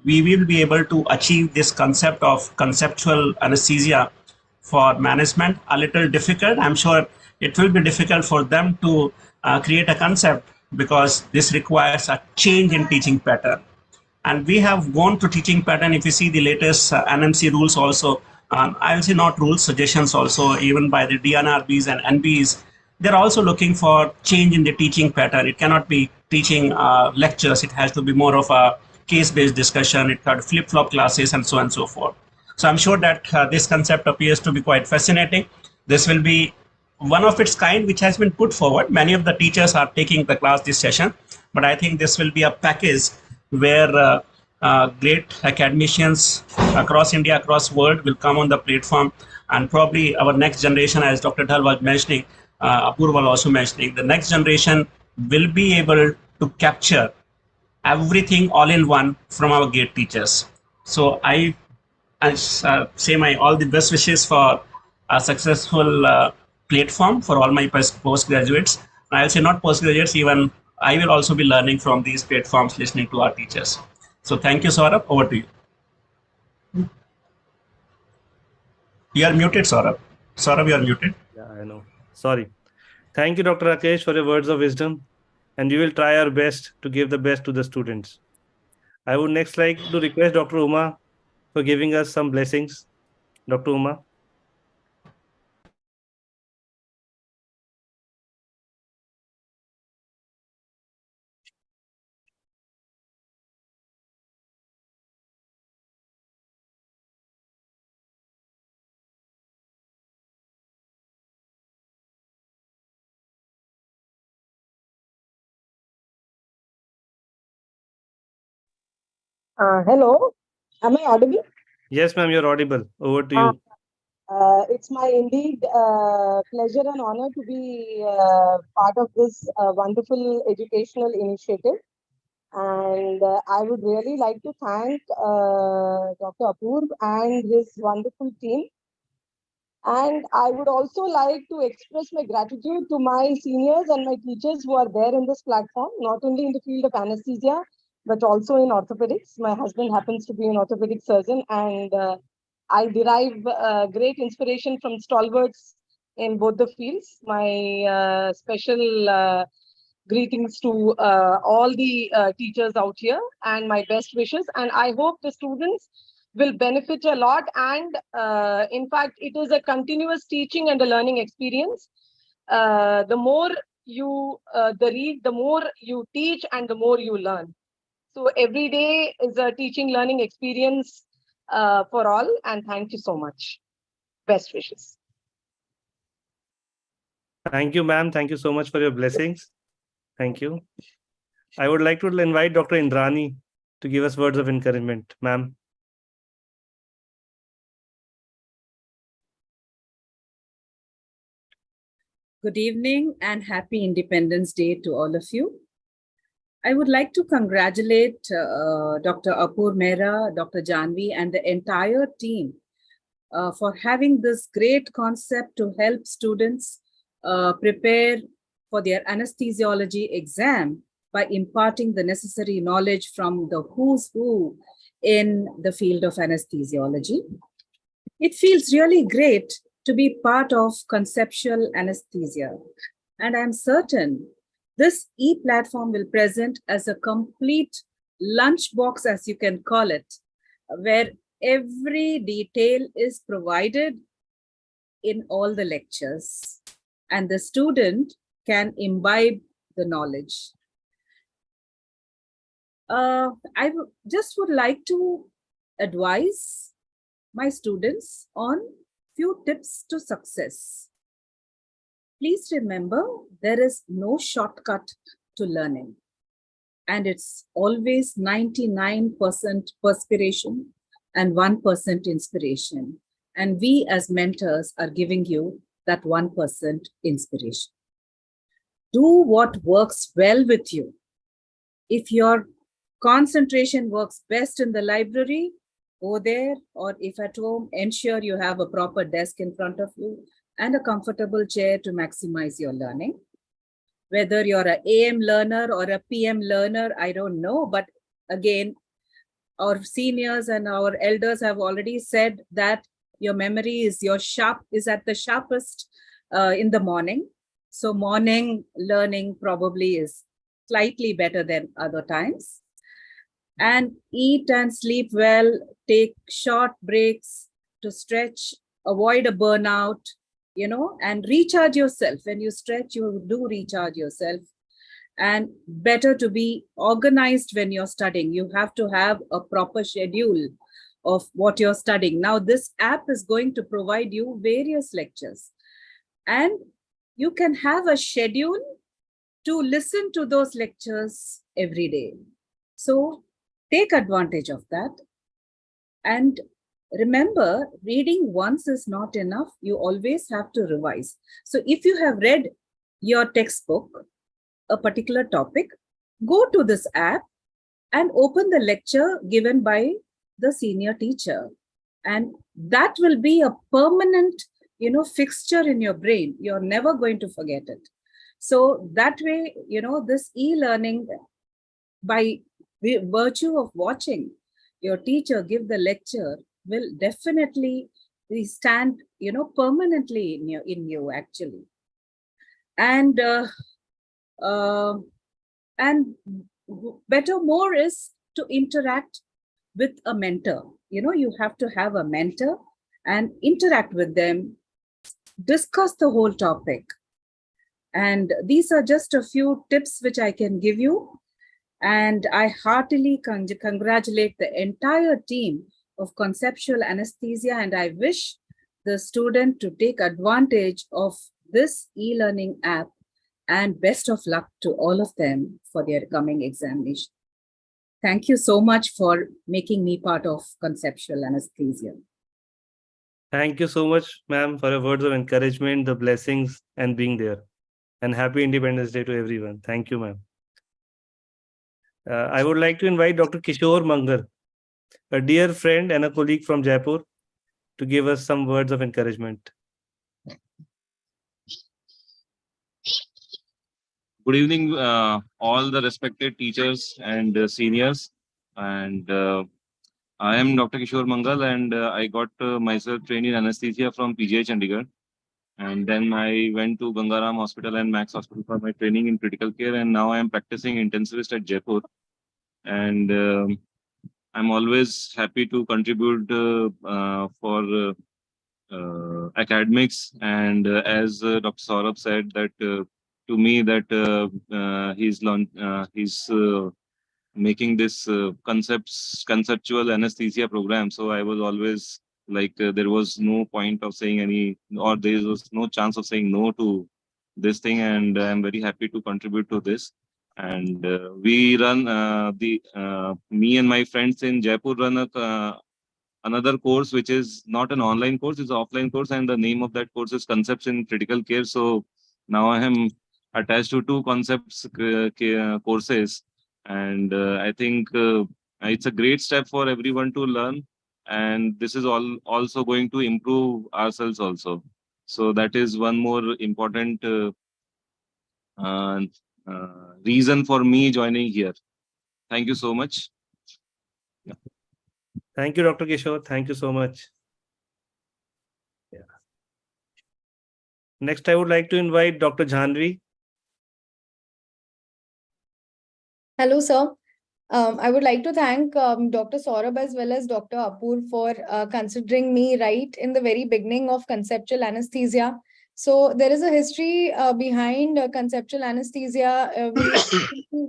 we will be able to achieve this concept of conceptual anesthesia for management. A little difficult. I'm sure it will be difficult for them to create a concept because this requires a change in teaching pattern. And we have gone to teaching pattern. If you see the latest NMC rules also, I will say not rules, suggestions also, even by the DNRBs and NBs, they're also looking for change in the teaching pattern. It cannot be teaching lectures. It has to be more of a case-based discussion. It got flip-flop classes and so on and so forth. So I'm sure that this concept appears to be quite fascinating. This will be one of its kind which has been put forward. Many of the teachers are taking the class this session, but I think this will be a package where great academicians across India, across world will come on the platform, and probably our next generation, as Dr. Dhal was mentioning, Apurva was also mentioning, the next generation will be able to capture everything all in one from our great teachers. So I say my all the best wishes for a successful platform for all my postgraduates. I'll say not postgraduates, even I will also be learning from these platforms, listening to our teachers. So thank you, Saurabh. Over to you. You are muted, Saurabh. Saurabh, you are muted. Yeah, I know. Sorry. Thank you, Dr. Rakesh, for your words of wisdom. And we will try our best to give the best to the students. I would next like to request Dr. Uma for giving us some blessings. Dr. Uma. Hello, am I audible? Yes, ma'am, you're audible. Over to you. It's my indeed pleasure and honor to be part of this wonderful educational initiative. And I would really like to thank Dr. Apoorv and his wonderful team. And I would also like to express my gratitude to my seniors and my teachers who are there in this platform, not only in the field of anesthesia, but also in orthopedics. My husband happens to be an orthopedic surgeon, and I derive great inspiration from stalwarts in both the fields. My special greetings to all the teachers out here and my best wishes. And I hope the students will benefit a lot. And in fact, it is a continuous teaching and a learning experience. The more you read, the more you teach and the more you learn. So every day is a teaching learning experience for all. And thank you so much. Best wishes. Thank you, ma'am. Thank you so much for your blessings. Thank you. I would like to invite Dr. Indrani to give us words of encouragement. Ma'am. Good evening and happy Independence Day to all of you. I would like to congratulate Dr. Apoorv Mehra, Dr. Janvi, and the entire team for having this great concept to help students prepare for their anesthesiology exam by imparting the necessary knowledge from the who's who in the field of anesthesiology. It feels really great to be part of conceptual anesthesia, and I'm certain this e-platform will present as a complete lunchbox, as you can call it, where every detail is provided in all the lectures, and the student can imbibe the knowledge. I just would like to advise my students on few tips to success. Please remember, there is no shortcut to learning, and it's always 99% perspiration and 1% inspiration. And we as mentors are giving you that 1% inspiration. Do what works well with you. If your concentration works best in the library, go there, or if at home, ensure you have a proper desk in front of you and a comfortable chair to maximize your learning. Whether you're an AM learner or a PM learner, I don't know, but again, our seniors and our elders have already said that your memory is at the sharpest in the morning. So morning learning probably is slightly better than other times. And eat and sleep well, take short breaks to stretch, avoid a burnout, and recharge yourself. When you stretch, you do recharge yourself. And better to be organized when you're studying. You have to have a proper schedule of what you're studying. Now, this app is going to provide you various lectures. And you can have a schedule to listen to those lectures every day. So take advantage of that. And remember, reading once is not enough. You always have to revise. So if you have read your textbook, a particular topic, go to this app and open the lecture given by the senior teacher. And that will be a permanent, fixture in your brain. You're never going to forget it. So that way, this e-learning, by virtue of watching your teacher give the lecture, will definitely stand, permanently in you actually. And more is to interact with a mentor. You have to have a mentor and interact with them, discuss the whole topic. And these are just a few tips which I can give you. And I heartily congratulate the entire team of Conceptual Anesthesia, and I wish the student to take advantage of this e-learning app, and best of luck to all of them for their coming examination. Thank you so much for making me part of Conceptual Anesthesia. Thank you so much, ma'am, for your words of encouragement, the blessings, and being there. And happy Independence Day to everyone. Thank you, ma'am. I would like to invite Dr. Kishore Mangal, a dear friend and a colleague from Jaipur, to give us some words of encouragement. Good evening, all the respected teachers and seniors. And I am Dr. Kishore Mangal, and I got myself trained in anesthesia from PGI Chandigarh. And then I went to Gangaram Hospital and Max Hospital for my training in critical care. And now I am practicing intensivist at Jaipur. And I'm always happy to contribute for academics. And as Dr. Saurabh said, that to me that he's making this conceptual anesthesia program. So I was always like, there was no point of saying any, or there was no chance of saying no to this thing. And I'm very happy to contribute to this. And we run me and my friends in Jaipur run another course, which is not an online course, it's an offline course. And the name of that course is Concepts in Critical Care. So now I am attached to two concepts courses. And I think it's a great step for everyone to learn. And this is also going to improve ourselves also. So that is one more important reason for me joining here. Thank you so much. Yeah. Thank you, Dr. Kishore. Thank you so much. Yeah. Next, I would like to invite Dr. Janvi. Hello, sir. I would like to thank Dr. Saurabh as well as Dr. Apur for considering me right in the very beginning of conceptual anesthesia. So there is a history behind conceptual anesthesia. We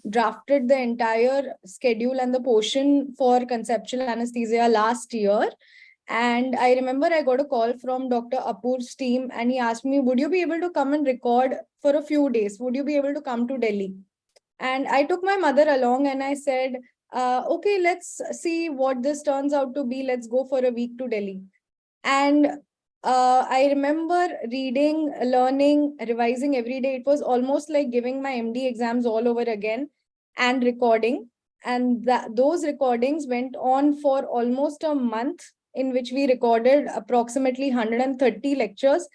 drafted the entire schedule and the portion for conceptual anesthesia last year. And I remember I got a call from Dr. Apur's team and he asked me, would you be able to come and record for a few days? Would you be able to come to Delhi? And I took my mother along and I said, okay, let's see what this turns out to be. Let's go for a week to Delhi. And I remember reading, learning, revising every day. It was almost like giving my MD exams all over again and recording. And those recordings went on for almost a month, in which we recorded approximately 130 lectures,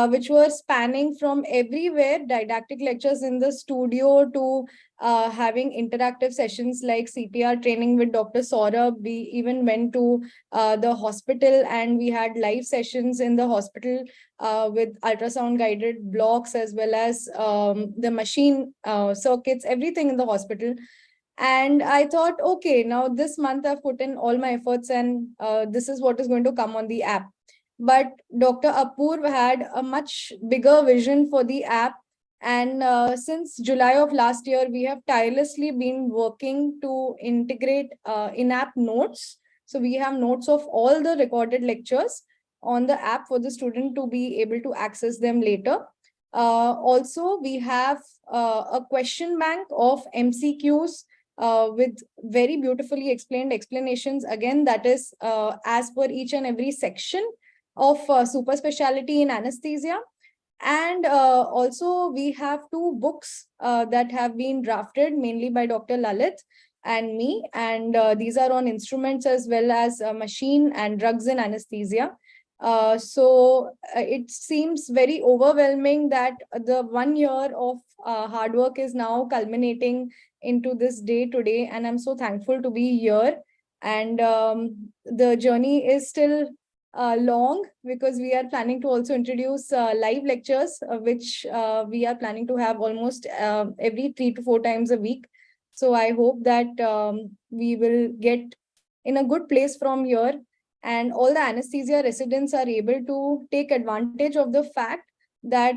which were spanning from everywhere, didactic lectures in the studio to having interactive sessions like CPR training with Dr. Saurabh. We even went to the hospital and we had live sessions in the hospital with ultrasound guided blocks as well as the machine circuits, everything in the hospital. And I thought, okay, now this month I've put in all my efforts and this is what is going to come on the app. But Dr. Apur had a much bigger vision for the app. And since July of last year, we have tirelessly been working to integrate in-app notes. So we have notes of all the recorded lectures on the app for the student to be able to access them later. Also, we have a question bank of MCQs with very beautifully explained explanations. Again, that is as per each and every section of super specialty in anesthesia. And also we have two books that have been drafted mainly by Dr. Lalit and me. And these are on instruments as well as machine and drugs in anesthesia. So it seems very overwhelming that the 1 year of hard work is now culminating into this day today. And I'm so thankful to be here. And the journey is still long, because we are planning to also introduce live lectures, which we are planning to have almost every 3 to 4 times a week. So I hope that we will get in a good place from here, and all the anesthesia residents are able to take advantage of the fact that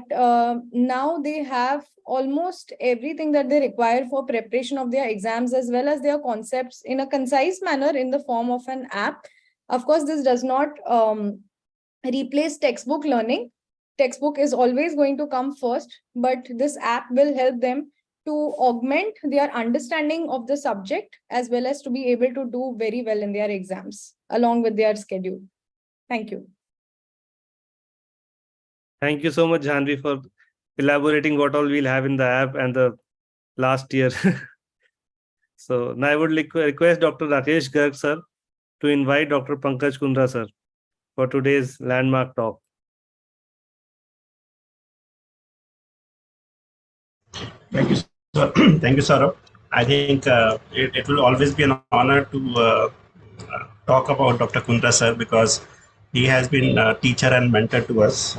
now they have almost everything that they require for preparation of their exams as well as their concepts in a concise manner in the form of an app. Of course, this does not replace textbook learning. Textbook is always going to come first, but this app will help them to augment their understanding of the subject as well as to be able to do very well in their exams along with their schedule. Thank you. Thank you so much, Janvi, for elaborating what all we'll have in the app and the last year. So now I would request Dr. Rakesh Garg sir to invite Dr. Pankaj Kundra sir for today's landmark talk. Thank you, sir. Thank you, Saurabh. I think it will always be an honor to talk about Dr. Kundra sir, because he has been a teacher and mentor to us.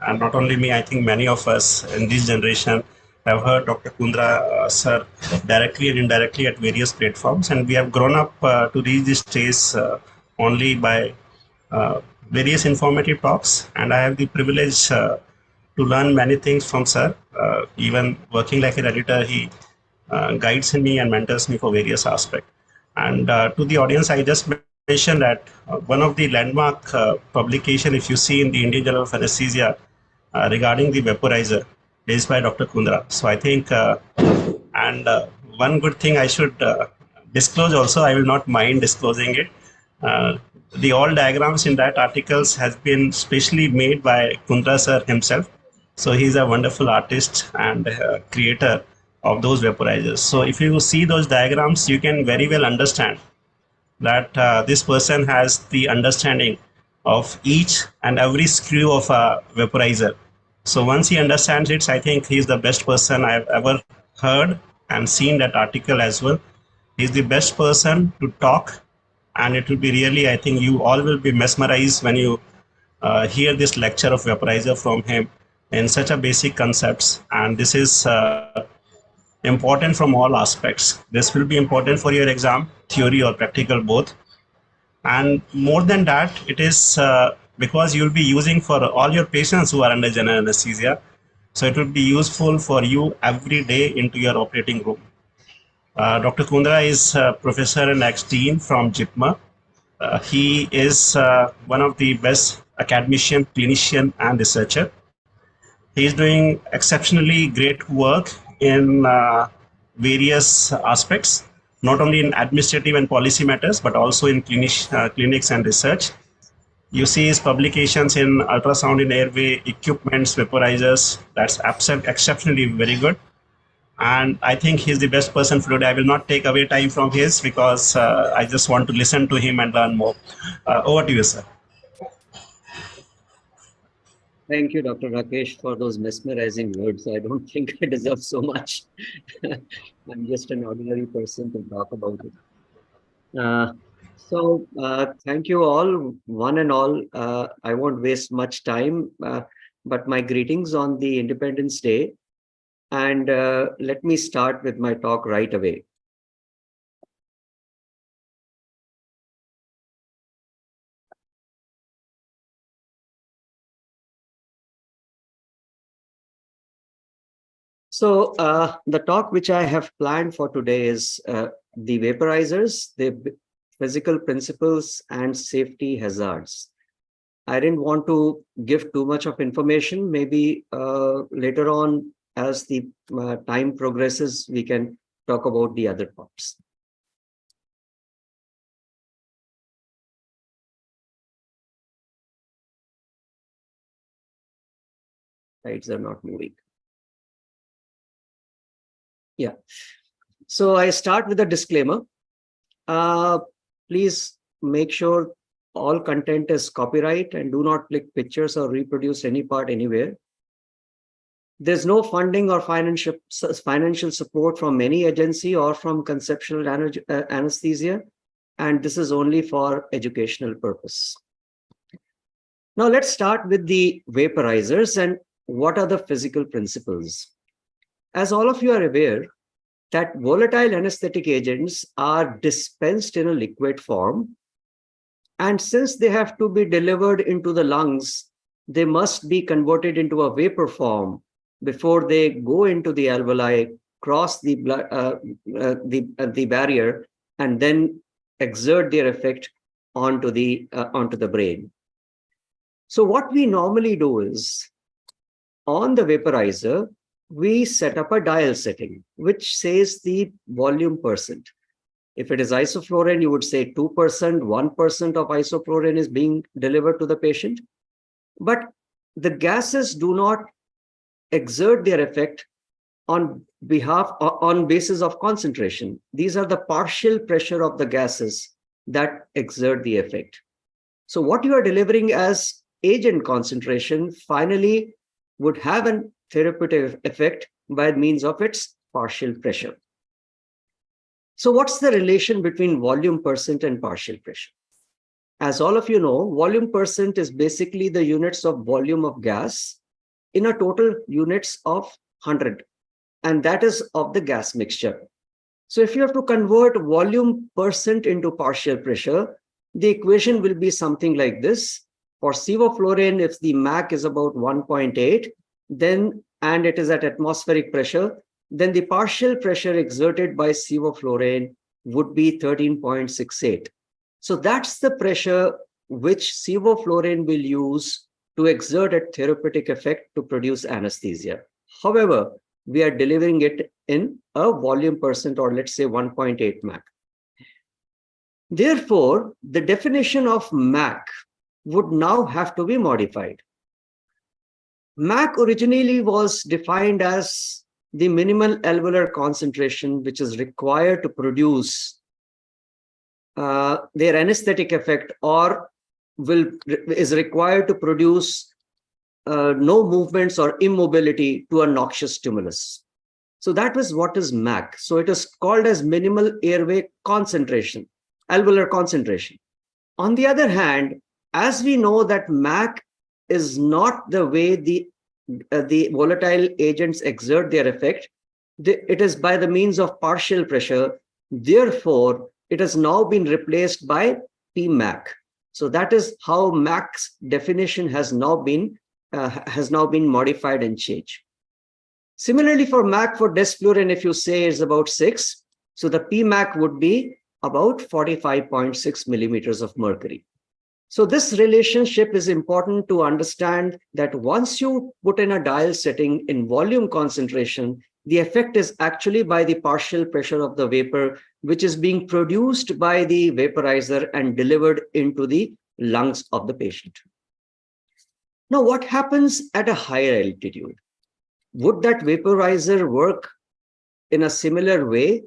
And not only me, I think many of us in this generation have heard Dr. Kundra sir directly and indirectly at various platforms. And we have grown up to reach this stage only by various informative talks. And I have the privilege to learn many things from sir. Even working like an editor, he guides me and mentors me for various aspects. And to the audience, I just mentioned that one of the landmark publication, if you see in the Indian Journal of Anesthesia regarding the vaporizer, is by Dr. Kundra. So I think, one good thing I should disclose also, I will not mind disclosing it. The all diagrams in that articles has been specially made by Kundra sir himself. So he's a wonderful artist and creator of those vaporizers. So if you see those diagrams, you can very well understand that this person has the understanding of each and every screw of a vaporizer. So once he understands it, I think he's the best person I've ever heard and seen that article as well. He's the best person to talk, and it will be really, I think you all will be mesmerized when you hear this lecture of vaporizer from him in such a basic concepts. And this is important from all aspects. This will be important for your exam, theory or practical both. And more than that, it is because you'll be using for all your patients who are under general anesthesia. So it will be useful for you every day into your operating room. Dr. Kundra is professor and ex-dean from JIPMA. He is one of the best academician, clinician and researcher. He is doing exceptionally great work in various aspects, not only in administrative and policy matters, but also in clinics and research. You see his publications in ultrasound in airway, equipments, vaporizers. That's exceptionally very good. And I think he's the best person for today. I will not take away time from his, because I just want to listen to him and learn more. Over to you, sir. Thank you, Dr. Rakesh, for those mesmerizing words. I don't think I deserve so much. I'm just an ordinary person to talk about it. So thank you all, one and all. I won't waste much time, but my greetings on the Independence Day. And let me start with my talk right away. So the talk which I have planned for today is the vaporizers, the physical principles and safety hazards. I didn't want to give too much of information. Maybe later on, as the time progresses, we can talk about the other parts. Slides are not moving. Yeah. So I start with a disclaimer. Please make sure all content is copyright and do not click pictures or reproduce any part anywhere. There's no funding or financial support from any agency or from Conceptual Anesthesia, and this is only for educational purpose. Now let's start with the vaporizers and what are the physical principles. As all of you are aware, that volatile anesthetic agents are dispensed in a liquid form, and since they have to be delivered into the lungs, they must be converted into a vapor form before they go into the alveoli, cross the blood, the barrier, and then exert their effect onto the brain. So what we normally do is, on the vaporizer, we set up a dial setting, which says the volume percent. If it is isoflurane, you would say 2%, 1% of isoflurane is being delivered to the patient. But the gases do not exert their effect on basis of concentration. These are the partial pressure of the gases that exert the effect. So what you are delivering as agent concentration finally would have a therapeutic effect by means of its partial pressure. So what's the relation between volume percent and partial pressure? As all of you know, volume percent is basically the units of volume of gas in a total units of 100, and that is of the gas mixture. So if you have to convert volume percent into partial pressure, the equation will be something like this. For sevoflurane, if the MAC is about 1.8, then and it is at atmospheric pressure, then the partial pressure exerted by sevoflurane would be 13.68. So that's the pressure which sevoflurane will use to exert a therapeutic effect to produce anesthesia. However, we are delivering it in a volume percent, or let's say 1.8 MAC. Therefore, the definition of MAC would now have to be modified. MAC originally was defined as the minimal alveolar concentration which is required to produce their anesthetic effect, or is required to produce no movements or immobility to a noxious stimulus. So that was what is MAC. So it is called as minimal airway concentration, alveolar concentration. On the other hand, as we know that MAC is not the way the volatile agents exert their effect, it is by the means of partial pressure. Therefore, it has now been replaced by Pmac. So that is how MAC's definition has now been modified and changed. Similarly, for MAC for desflurane, if you say is about 6, so the Pmac would be about 45.6 millimeters of mercury. So this relationship is important to understand that once you put in a dial setting in volume concentration, the effect is actually by the partial pressure of the vapor, which is being produced by the vaporizer and delivered into the lungs of the patient. Now, what happens at a higher altitude? Would that vaporizer work in a similar way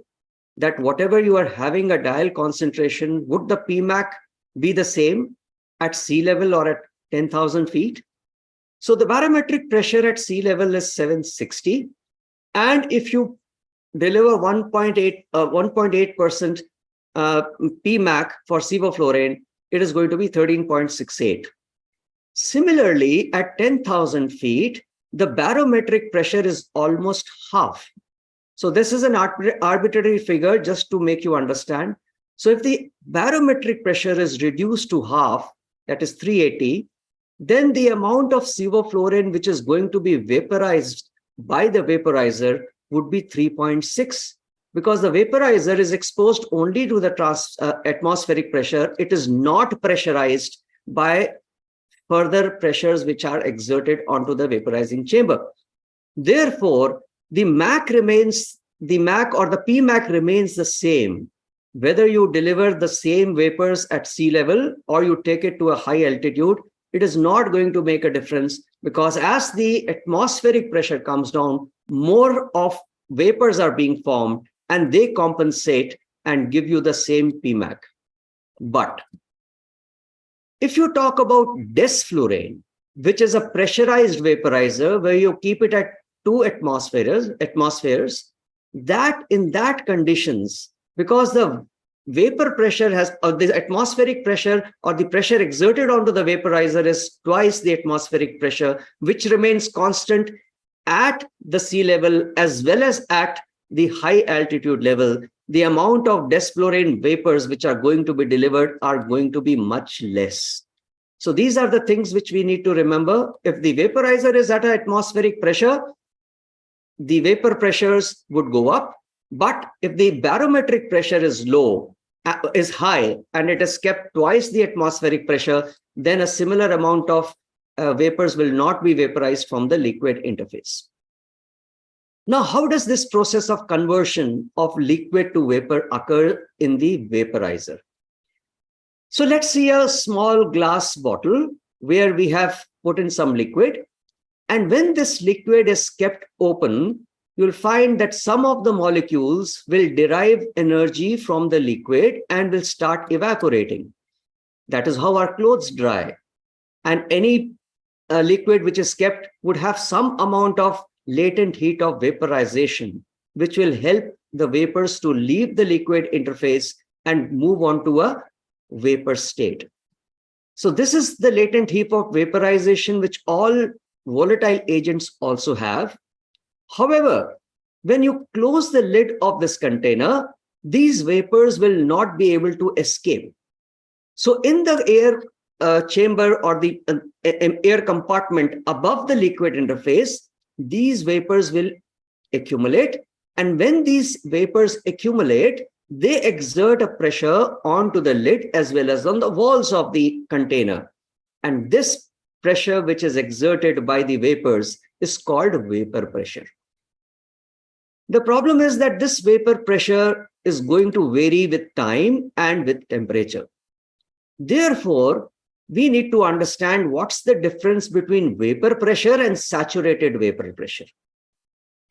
that whatever you are having a dial concentration, would the Pmac be the same at sea level or at 10,000 feet? So the barometric pressure at sea level is 760. And if you deliver 1.8% Pmac for sevoflurane, it is going to be 13.68. Similarly, at 10,000 feet, the barometric pressure is almost half. So this is an arbitrary figure just to make you understand. So if the barometric pressure is reduced to half, that is 380, then the amount of sevoflurane which is going to be vaporized by the vaporizer would be 3.6, because the vaporizer is exposed only to the atmospheric pressure. It is not pressurized by further pressures which are exerted onto the vaporizing chamber. Therefore, the MAC or the Pmac remains the same, whether you deliver the same vapors at sea level or you take it to a high altitude. It is not going to make a difference, because as the atmospheric pressure comes down, more of vapors are being formed and they compensate and give you the same Pmac. But if you talk about desflurane, which is a pressurized vaporizer where you keep it at 2 atmospheres, that in that conditions, because the vapor pressure the atmospheric pressure or the pressure exerted onto the vaporizer is twice the atmospheric pressure, which remains constant at the sea level as well as at the high altitude level, the amount of desflurane vapors which are going to be delivered are going to be much less. So these are the things which we need to remember. If the vaporizer is at an atmospheric pressure, the vapor pressures would go up. But if the barometric pressure is high, and it is kept twice the atmospheric pressure, then a similar amount of vapors will not be vaporized from the liquid interface. Now, how does this process of conversion of liquid to vapor occur in the vaporizer? So let's see a small glass bottle where we have put in some liquid. And when this liquid is kept open, you'll find that some of the molecules will derive energy from the liquid and will start evaporating. That is how our clothes dry. And any liquid which is kept would have some amount of latent heat of vaporization, which will help the vapors to leave the liquid interface and move on to a vapor state. So this is the latent heat of vaporization, which all volatile agents also have. However, when you close the lid of this container, these vapors will not be able to escape. So in the air chamber or the air compartment above the liquid interface, these vapors will accumulate. And when these vapors accumulate, they exert a pressure onto the lid as well as on the walls of the container. And this pressure which is exerted by the vapors is called vapor pressure. The problem is that this vapor pressure is going to vary with time and with temperature. Therefore, we need to understand what's the difference between vapor pressure and saturated vapor pressure.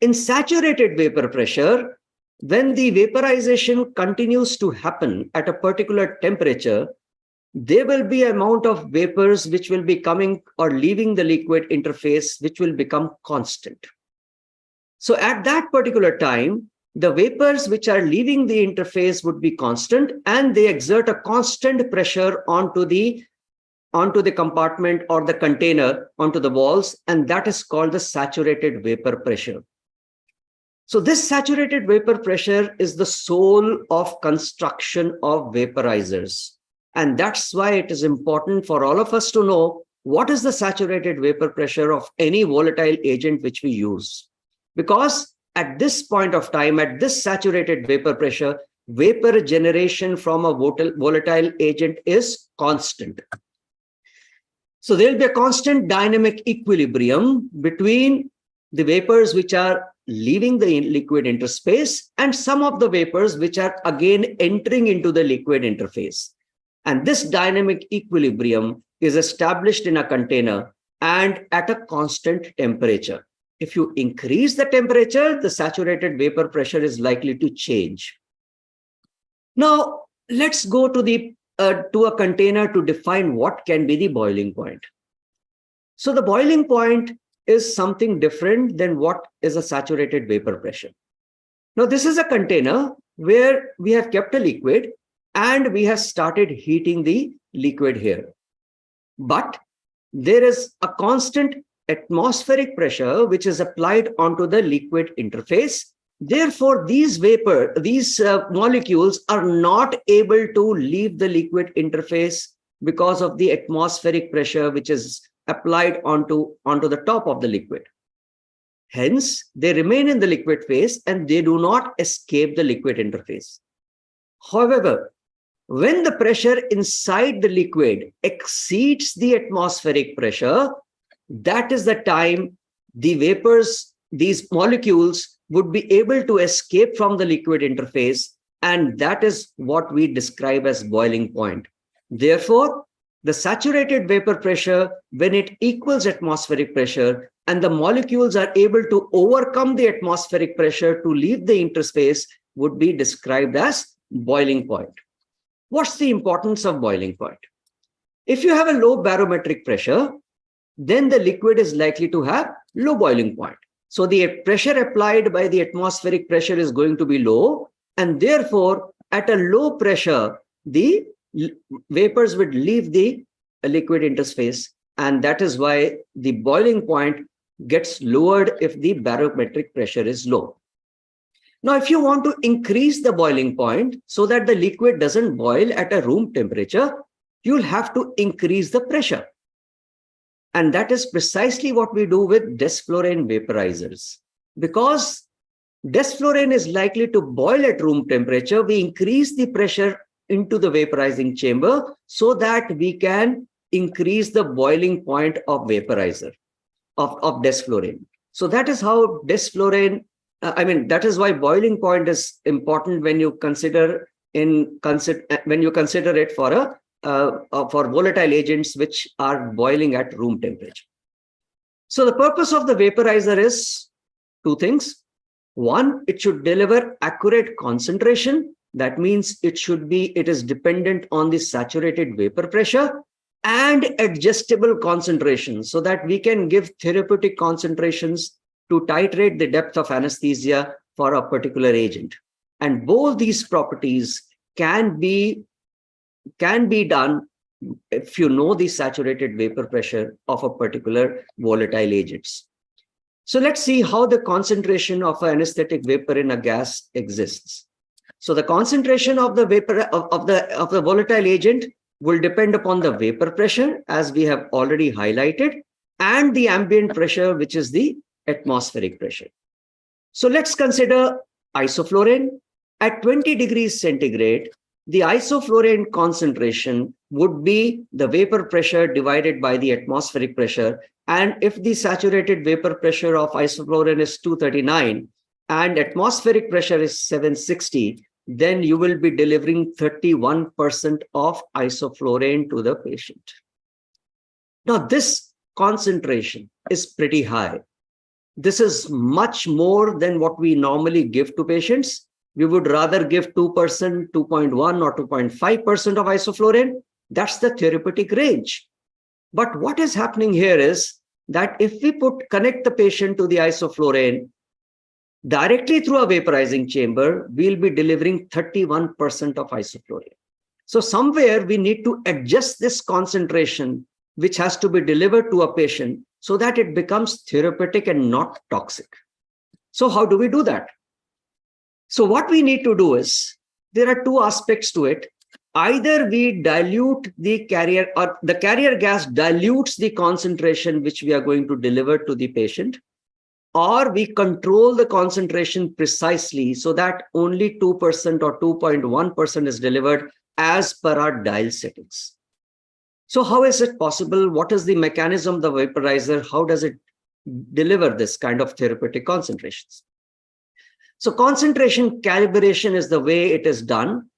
In saturated vapor pressure, when the vaporization continues to happen at a particular temperature, there will be an amount of vapors which will be coming or leaving the liquid interface, which will become constant. So at that particular time, the vapors which are leaving the interface would be constant, and they exert a constant pressure onto the compartment or the container, onto the walls, and that is called the saturated vapor pressure. So this saturated vapor pressure is the soul of construction of vaporizers. And that's why it is important for all of us to know what is the saturated vapor pressure of any volatile agent which we use. Because at this point of time, at this saturated vapor pressure, vapor generation from a volatile agent is constant. So there will be a constant dynamic equilibrium between the vapors which are leaving the liquid interspace and some of the vapors which are again entering into the liquid interface. And this dynamic equilibrium is established in a container and at a constant temperature. If you increase the temperature, the saturated vapor pressure is likely to change. Now, let's go to a container to define what can be the boiling point. So the boiling point is something different than what is a saturated vapor pressure. Now, this is a container where we have kept a liquid and we have started heating the liquid here. But there is a constant atmospheric pressure which is applied onto the liquid interface. Therefore, these molecules are not able to leave the liquid interface because of the atmospheric pressure which is applied onto the top of the liquid. Hence, they remain in the liquid phase and they do not escape the liquid interface. However, when the pressure inside the liquid exceeds the atmospheric pressure, that is the time the vapors, these molecules, would be able to escape from the liquid interface, and that is what we describe as boiling point. Therefore, the saturated vapor pressure, when it equals atmospheric pressure and the molecules are able to overcome the atmospheric pressure to leave the interface, would be described as boiling point. What's the importance of boiling point? If you have a low barometric pressure, then the liquid is likely to have low boiling point. So the pressure applied by the atmospheric pressure is going to be low, and therefore at a low pressure, the vapors would leave the liquid interface, and that is why the boiling point gets lowered if the barometric pressure is low. Now, if you want to increase the boiling point so that the liquid doesn't boil at a room temperature, you'll have to increase the pressure. And that is precisely what we do with desflurane vaporizers. Because desflurane is likely to boil at room temperature, we increase the pressure into the vaporizing chamber so that we can increase the boiling point of vaporizer, of desflurane. So that is how desflurane that is why boiling point is important when you consider it for for volatile agents which are boiling at room temperature. So the purpose of the vaporizer is two things. One, it should deliver accurate concentration. That means it is dependent on the saturated vapor pressure and adjustable concentration, so that we can give therapeutic concentrations to titrate the depth of anesthesia for a particular agent. And both these properties can be done if you know the saturated vapor pressure of a particular volatile agents. So let's see how the concentration of an anesthetic vapor in a gas exists. So the concentration of the vapor of the volatile agent will depend upon the vapor pressure, as we have already highlighted, and the ambient pressure, which is the atmospheric pressure. So let's consider isoflurane. At 20 degrees centigrade, the isoflurane concentration would be the vapor pressure divided by the atmospheric pressure. And if the saturated vapor pressure of isoflurane is 239 and atmospheric pressure is 760, then you will be delivering 31% of isoflurane to the patient. Now, this concentration is pretty high. This is much more than what we normally give to patients. We would rather give 2%, 2.1 or 2.5% of isoflurane. That's the therapeutic range. But what is happening here is that if we connect the patient to the isoflurane directly through a vaporizing chamber, we'll be delivering 31% of isoflurane. So somewhere we need to adjust this concentration, which has to be delivered to a patient so that it becomes therapeutic and not toxic. So how do we do that? So what we need to do is, there are two aspects to it. Either we dilute the carrier, or the carrier gas dilutes the concentration which we are going to deliver to the patient, or we control the concentration precisely so that only 2% or 2.1% is delivered as per our dial settings. So how is it possible? What is the mechanism of the vaporizer? How does it deliver this kind of therapeutic concentrations? So concentration calibration is the way it is done.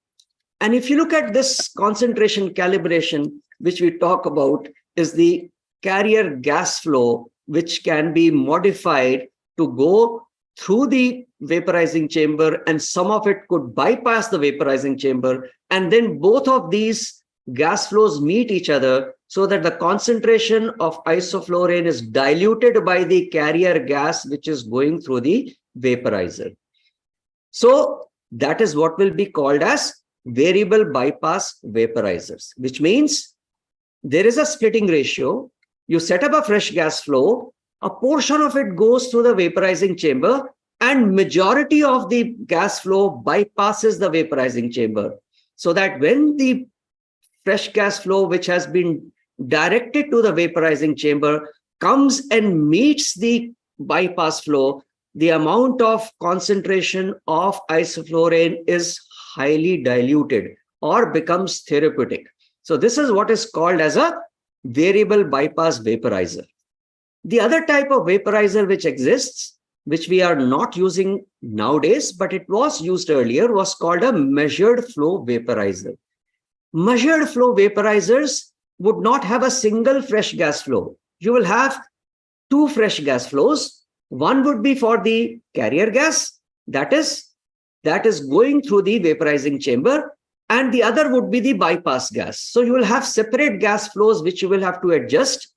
And if you look at this concentration calibration, which we talk about, is the carrier gas flow, which can be modified to go through the vaporizing chamber, and some of it could bypass the vaporizing chamber. And then both of these gas flows meet each other so that the concentration of isoflurane is diluted by the carrier gas, which is going through the vaporizer. So that is what will be called as variable bypass vaporizers, which means there is a splitting ratio. You set up a fresh gas flow, a portion of it goes through the vaporizing chamber, and majority of the gas flow bypasses the vaporizing chamber, so that when the fresh gas flow, which has been directed to the vaporizing chamber, comes and meets the bypass flow, the amount of concentration of isoflurane is highly diluted or becomes therapeutic. So this is what is called as a variable bypass vaporizer. The other type of vaporizer which exists, which we are not using nowadays, but it was used earlier, was called a measured flow vaporizer. Measured flow vaporizers would not have a single fresh gas flow. You will have two fresh gas flows. One would be for the carrier gas, that is going through the vaporizing chamber, and the other would be the bypass gas. So you will have separate gas flows which you will have to adjust.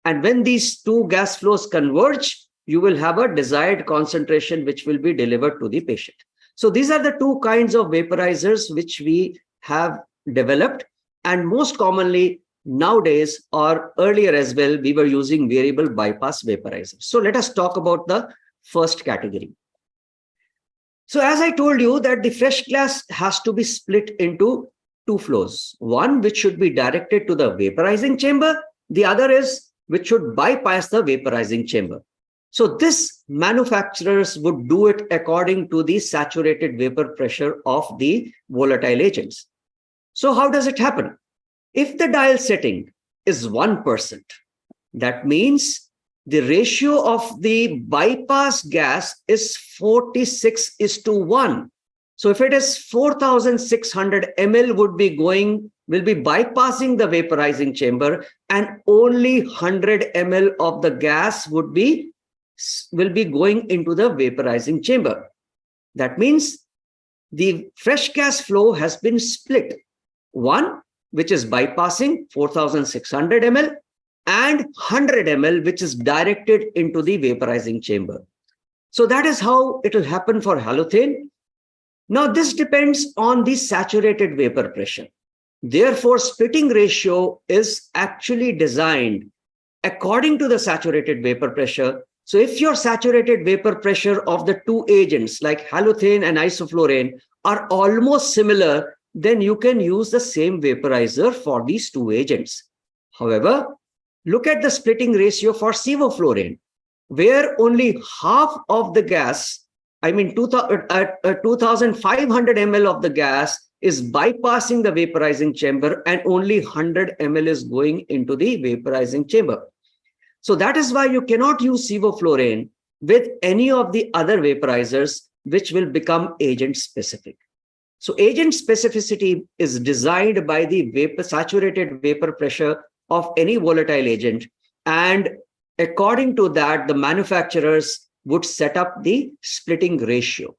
And when these two gas flows converge, you will have a desired concentration which will be delivered to the patient. So these are the two kinds of vaporizers which we have developed. And most commonly nowadays, or earlier as well, we were using variable bypass vaporizers. So let us talk about the first category. So as I told you that the fresh gas has to be split into two flows. One which should be directed to the vaporizing chamber. The other is which should bypass the vaporizing chamber. So this manufacturers would do it according to the saturated vapor pressure of the volatile agents. So how does it happen? If the dial setting is 1%, that means the ratio of the bypass gas is 46:1. So if it is 4,600 ml will be bypassing the vaporizing chamber, and only 100 ml of the gas will be going into the vaporizing chamber. That means the fresh gas flow has been split. One, which is bypassing 4,600 ml, and 100 ml, which is directed into the vaporizing chamber. So that is how it will happen for halothane. Now, this depends on the saturated vapor pressure. Therefore, splitting ratio is actually designed according to the saturated vapor pressure. So if your saturated vapor pressure of the two agents like halothane and isoflurane are almost similar, then you can use the same vaporizer for these two agents. However, look at the splitting ratio for sevoflurane, where only half of the gas, 2,500 ml of the gas is bypassing the vaporizing chamber, and only 100 ml is going into the vaporizing chamber. So that is why you cannot use sevoflurane with any of the other vaporizers, which will become agent specific. So agent specificity is designed by the saturated vapor pressure of any volatile agent, and according to that, the manufacturers would set up the splitting ratio.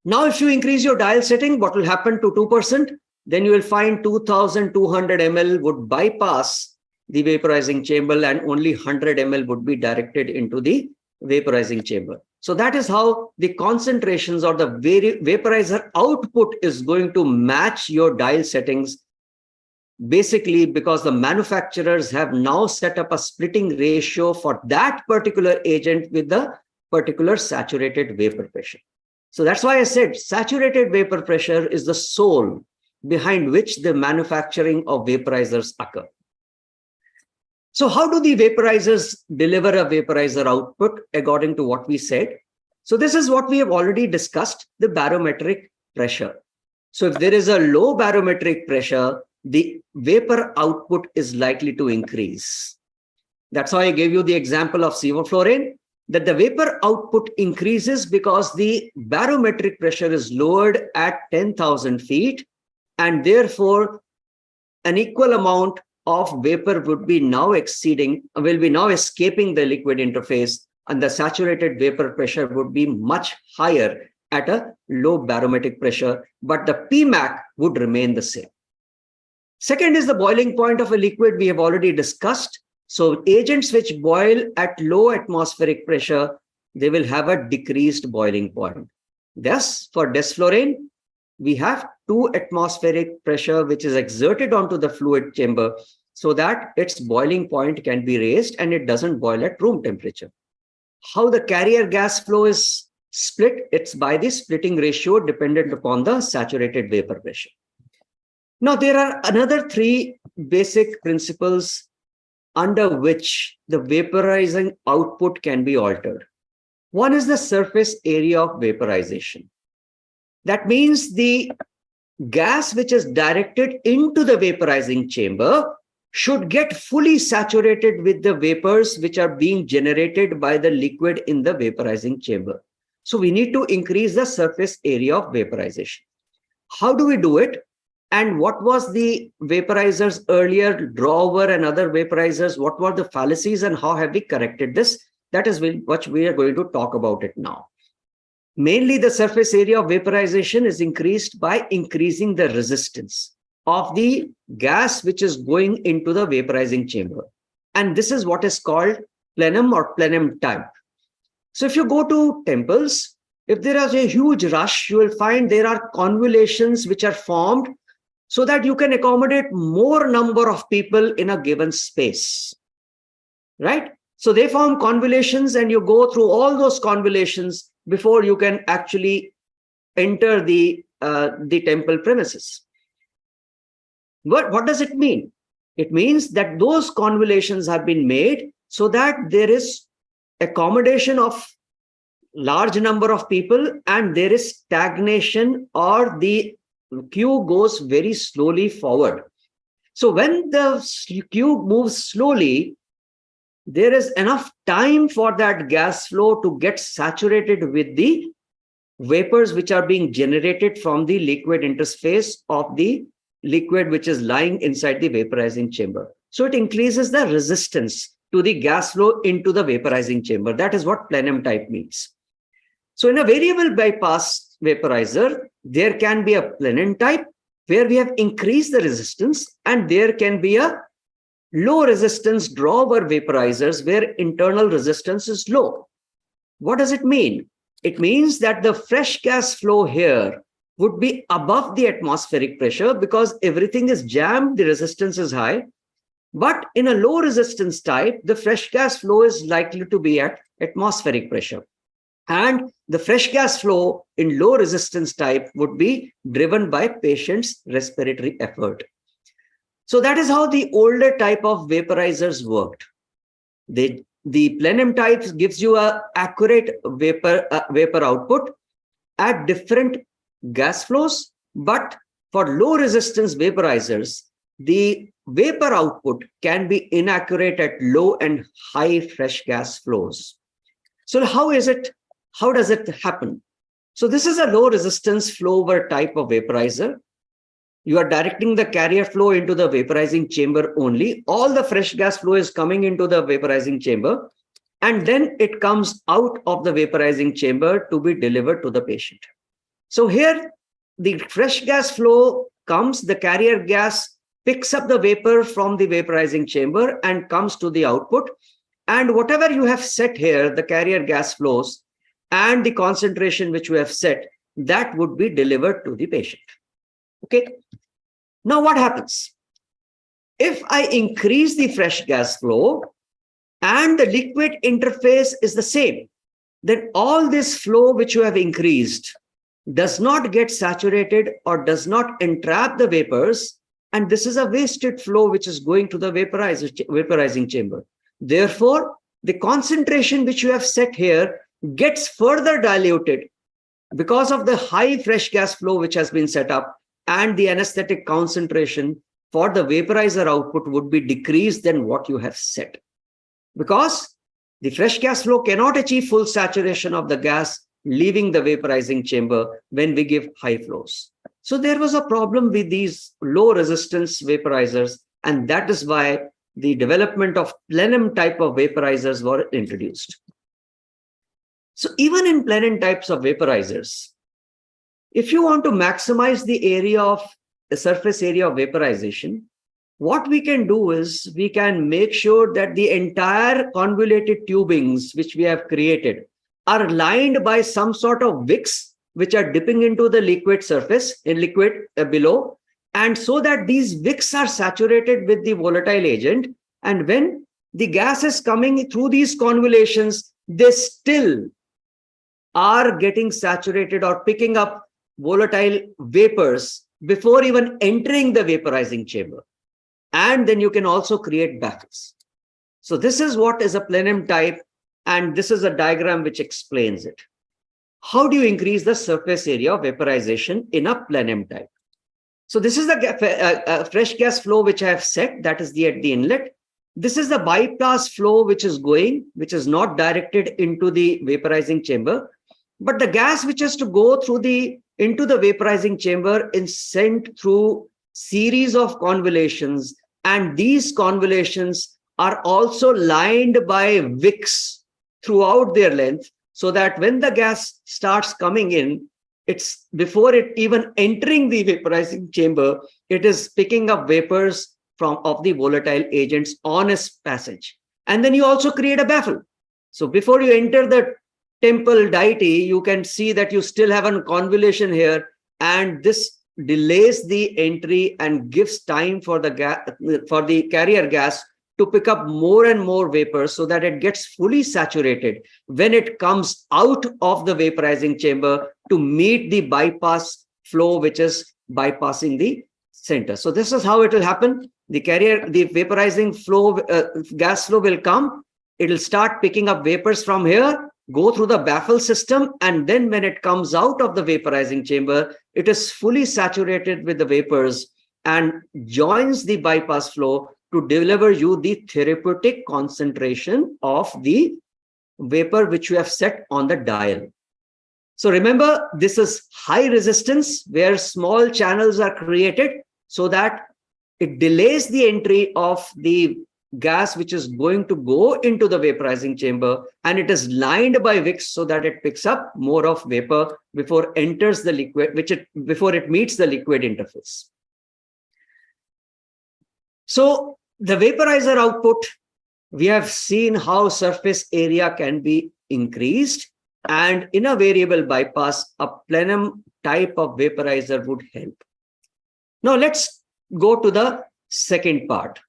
Now, if you increase your dial setting, what will happen to 2%? Then you will find 2,200 ml would bypass the vaporizing chamber, and only 100 ml would be directed into the vaporizing chamber. So that is how the concentrations or the vaporizer output is going to match your dial settings, basically because the manufacturers have now set up a splitting ratio for that particular agent with the particular saturated vapor pressure. So that's why I said saturated vapor pressure is the soul behind which the manufacturing of vaporizers occur. So how do the vaporizers deliver a vaporizer output according to what we said? So this is what we have already discussed, the barometric pressure. So if there is a low barometric pressure, the vapor output is likely to increase. That's why I gave you the example of sevoflurane, that the vapor output increases because the barometric pressure is lowered at 10,000 feet, and therefore an equal amount of vapor will be now escaping the liquid interface, and the saturated vapor pressure would be much higher at a low barometric pressure, but the Pmax would remain the same. Second is the boiling point of a liquid we have already discussed. So agents which boil at low atmospheric pressure, they will have a decreased boiling point. Thus, for desflurane, we have 2 atmospheric pressure which is exerted onto the fluid chamber so that its boiling point can be raised and it doesn't boil at room temperature. How the carrier gas flow is split? It's by the splitting ratio dependent upon the saturated vapor pressure. Now, there are another 3 basic principles under which the vaporizing output can be altered. One is the surface area of vaporization. That means the gas which is directed into the vaporizing chamber should get fully saturated with the vapors which are being generated by the liquid in the vaporizing chamber. So we need to increase the surface area of vaporization. How do we do it? And what was the vaporizers earlier, drawer and other vaporizers? What were the fallacies and how have we corrected this? That is what we are going to talk about it now. Mainly the surface area of vaporization is increased by increasing the resistance of the gas which is going into the vaporizing chamber. And this is what is called plenum or plenum type. So if you go to temples, if there is a huge rush, you will find there are convolutions which are formed so that you can accommodate more number of people in a given space, right? So they form convolutions and you go through all those convolutions before you can actually enter the temple premises. What does it mean? It means that those convolutions have been made so that there is accommodation of large number of people and there is stagnation, or the queue goes very slowly forward. So when the queue moves slowly, there is enough time for that gas flow to get saturated with the vapors which are being generated from the liquid interface of the liquid which is lying inside the vaporizing chamber. So it increases the resistance to the gas flow into the vaporizing chamber. That is what plenum type means. So in a variable bypass vaporizer, there can be a plenum type where we have increased the resistance, and there can be a low resistance drawer vaporizers where internal resistance is low. What does it mean? It means that the fresh gas flow here would be above the atmospheric pressure because everything is jammed, the resistance is high. But in a low resistance type, the fresh gas flow is likely to be at atmospheric pressure. And the fresh gas flow in low resistance type would be driven by patient's respiratory effort. So that is how the older type of vaporizers worked. The plenum type gives you an accurate vapor output at different gas flows, but for low resistance vaporizers, the vapor output can be inaccurate at low and high fresh gas flows. So how does it happen? So this is a low resistance flow over type of vaporizer. You are directing the carrier flow into the vaporizing chamber only. All the fresh gas flow is coming into the vaporizing chamber, and then it comes out of the vaporizing chamber to be delivered to the patient. So here, the fresh gas flow comes, the carrier gas picks up the vapor from the vaporizing chamber and comes to the output. And whatever you have set here, the carrier gas flows and the concentration which you have set, that would be delivered to the patient. Okay. Now what happens? If I increase the fresh gas flow and the liquid interface is the same, then all this flow which you have increased does not get saturated or does not entrap the vapors. And this is a wasted flow which is going to the vaporizing chamber. Therefore, the concentration which you have set here gets further diluted because of the high fresh gas flow which has been set up, and the anesthetic concentration for the vaporizer output would be decreased than what you have set. Because the fresh gas flow cannot achieve full saturation of the gas leaving the vaporizing chamber when we give high flows. So there was a problem with these low resistance vaporizers, and that is why the development of plenum type of vaporizers were introduced. So even in plenum types of vaporizers, if you want to maximize the area of the surface area of vaporization, what we can do is we can make sure that the entire convoluted tubings which we have created are lined by some sort of wicks which are dipping into the liquid surface in liquid below, and so that these wicks are saturated with the volatile agent, and when the gas is coming through these convolutions, they still are getting saturated or picking up volatile vapors before even entering the vaporizing chamber. And then you can also create baffles. So this is what is a plenum type, and this is a diagram which explains it. How do you increase the surface area of vaporization in a plenum type? So this is the fresh gas flow which I have set, that is at the inlet. This is the bypass flow which is going, which is not directed into the vaporizing chamber, but the gas which has to go through into the vaporizing chamber is sent through series of convolutions, and these convolutions are also lined by wicks throughout their length, so that when the gas starts coming in, it's before it even entering the vaporizing chamber, it is picking up vapors of the volatile agents on its passage. And then you also create a baffle. So before you enter the temple deity, you can see that you still have a convolution here, and this delays the entry and gives time for the carrier gas to pick up more and more vapors so that it gets fully saturated when it comes out of the vaporizing chamber to meet the bypass flow which is bypassing the center. So this is how it will happen. The vaporizing flow, gas flow will come. It will start picking up vapors from here, go through the baffle system, and then when it comes out of the vaporizing chamber, it is fully saturated with the vapors and joins the bypass flow to deliver you the therapeutic concentration of the vapor which you have set on the dial. So remember, this is high resistance where small channels are created so that it delays the entry of the gas which is going to go into the vaporizing chamber, and it is lined by wicks so that it picks up more of vapor before enters the liquid, before it meets the liquid interface. So the vaporizer output, we have seen how surface area can be increased, and in a variable bypass, a plenum type of vaporizer would help. Now let's go to the second part,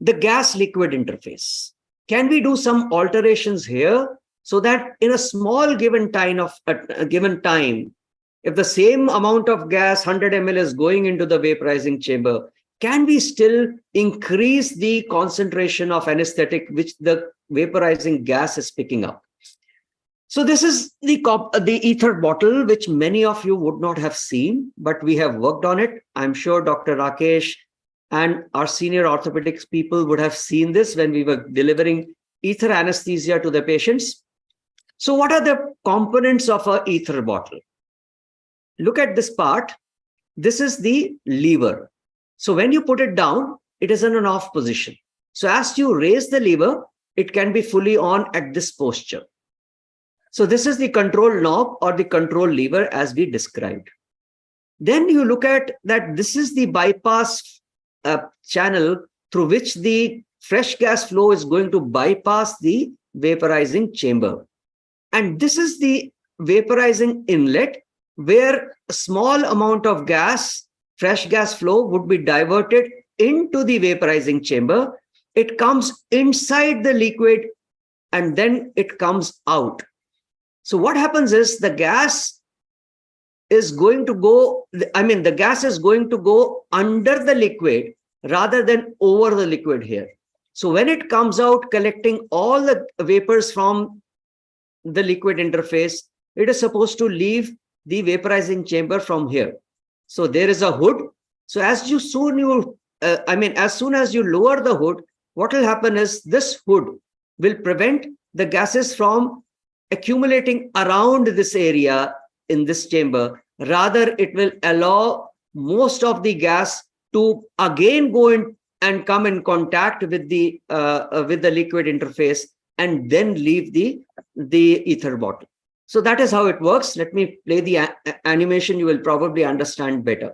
the gas liquid interface. Can we do some alterations here so that in a small given time, if the same amount of gas, 100 ml, is going into the vaporizing chamber, can we still increase the concentration of anesthetic which the vaporizing gas is picking up? So this is the ether bottle, which many of you would not have seen, but we have worked on it. I'm sure Dr. Rakesh and our senior orthopedics people would have seen this when we were delivering ether anesthesia to the patients. So what are the components of an ether bottle? Look at this part. This is the lever. So when you put it down, it is in an off position. So as you raise the lever, it can be fully on at this posture. So this is the control knob or the control lever as we described. Then you look at that this is the bypass channel through which the fresh gas flow is going to bypass the vaporizing chamber. And this is the vaporizing inlet where a small amount of gas, fresh gas flow, would be diverted into the vaporizing chamber. It comes inside the liquid and then it comes out. So what happens is the gas is going to go, the gas is going to go under the liquid rather than over the liquid here. So when it comes out collecting all the vapors from the liquid interface, it is supposed to leave the vaporizing chamber from here. So there is a hood. So as soon as you lower the hood, what will happen is this hood will prevent the gases from accumulating around this area in this chamber. Rather, it will allow most of the gas to again go in and come in contact with the liquid interface and then leave the ether bottle. So that is how it works. Let me play the animation. You will probably understand better.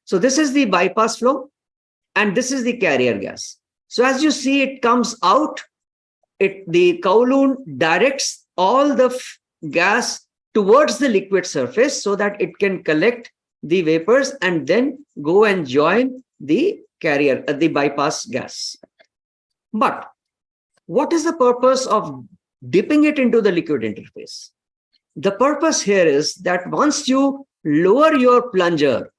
So this is the bypass flow and this is the carrier gas. So as you see, it comes out. The Kowloon directs all the gas towards the liquid surface so that it can collect the vapors and then go and join the carrier, the bypass gas. But what is the purpose of dipping it into the liquid interface? The purpose here is that once you lower your plunger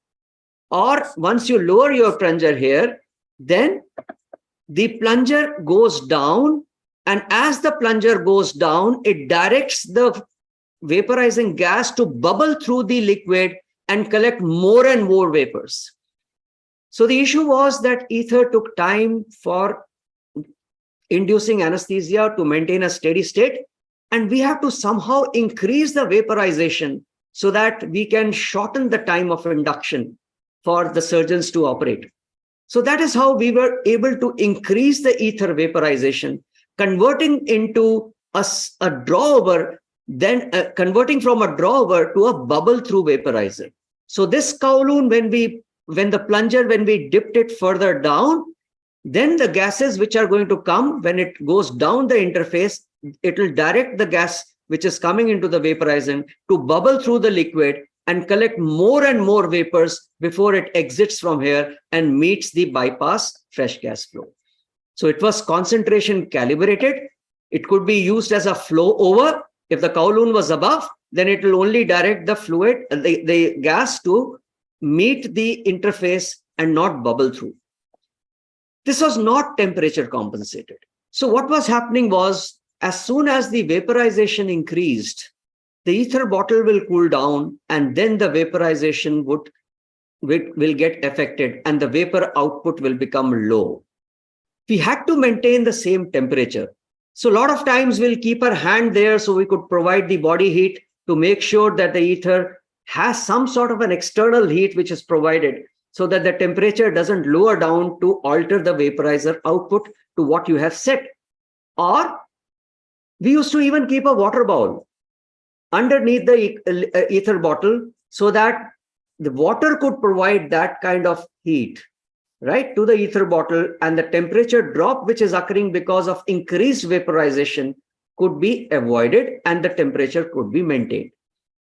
here, then the plunger goes down, and as the plunger goes down, it directs the vaporizing gas to bubble through the liquid and collect more and more vapors. So the issue was that ether took time for inducing anesthesia to maintain a steady state, and we have to somehow increase the vaporization so that we can shorten the time of induction for the surgeons to operate. So that is how we were able to increase the ether vaporization, converting into a drawover, then converting from a drawover to a bubble through vaporizer. So this Kowloon, when we dipped it further down, then the gases which are going to come when it goes down the interface, it will direct the gas which is coming into the vaporizer to bubble through the liquid and collect more and more vapors before it exits from here and meets the bypass fresh gas flow. So it was concentration calibrated. It could be used as a flow over. If the Kowloon was above, then it will only direct the fluid, the gas to meet the interface and not bubble through. This was not temperature compensated. So what was happening was, as soon as the vaporization increased, the ether bottle will cool down and then the vaporization will get affected and the vapor output will become low. we had to maintain the same temperature. So a lot of times we'll keep our hand there so we could provide the body heat to make sure that the ether has some sort of an external heat which is provided so that the temperature doesn't lower down to alter the vaporizer output to what you have set. Or we used to even keep a water bowl underneath the ether bottle so that the water could provide that kind of heat, right, to the ether bottle, and the temperature drop which is occurring because of increased vaporization could be avoided and the temperature could be maintained.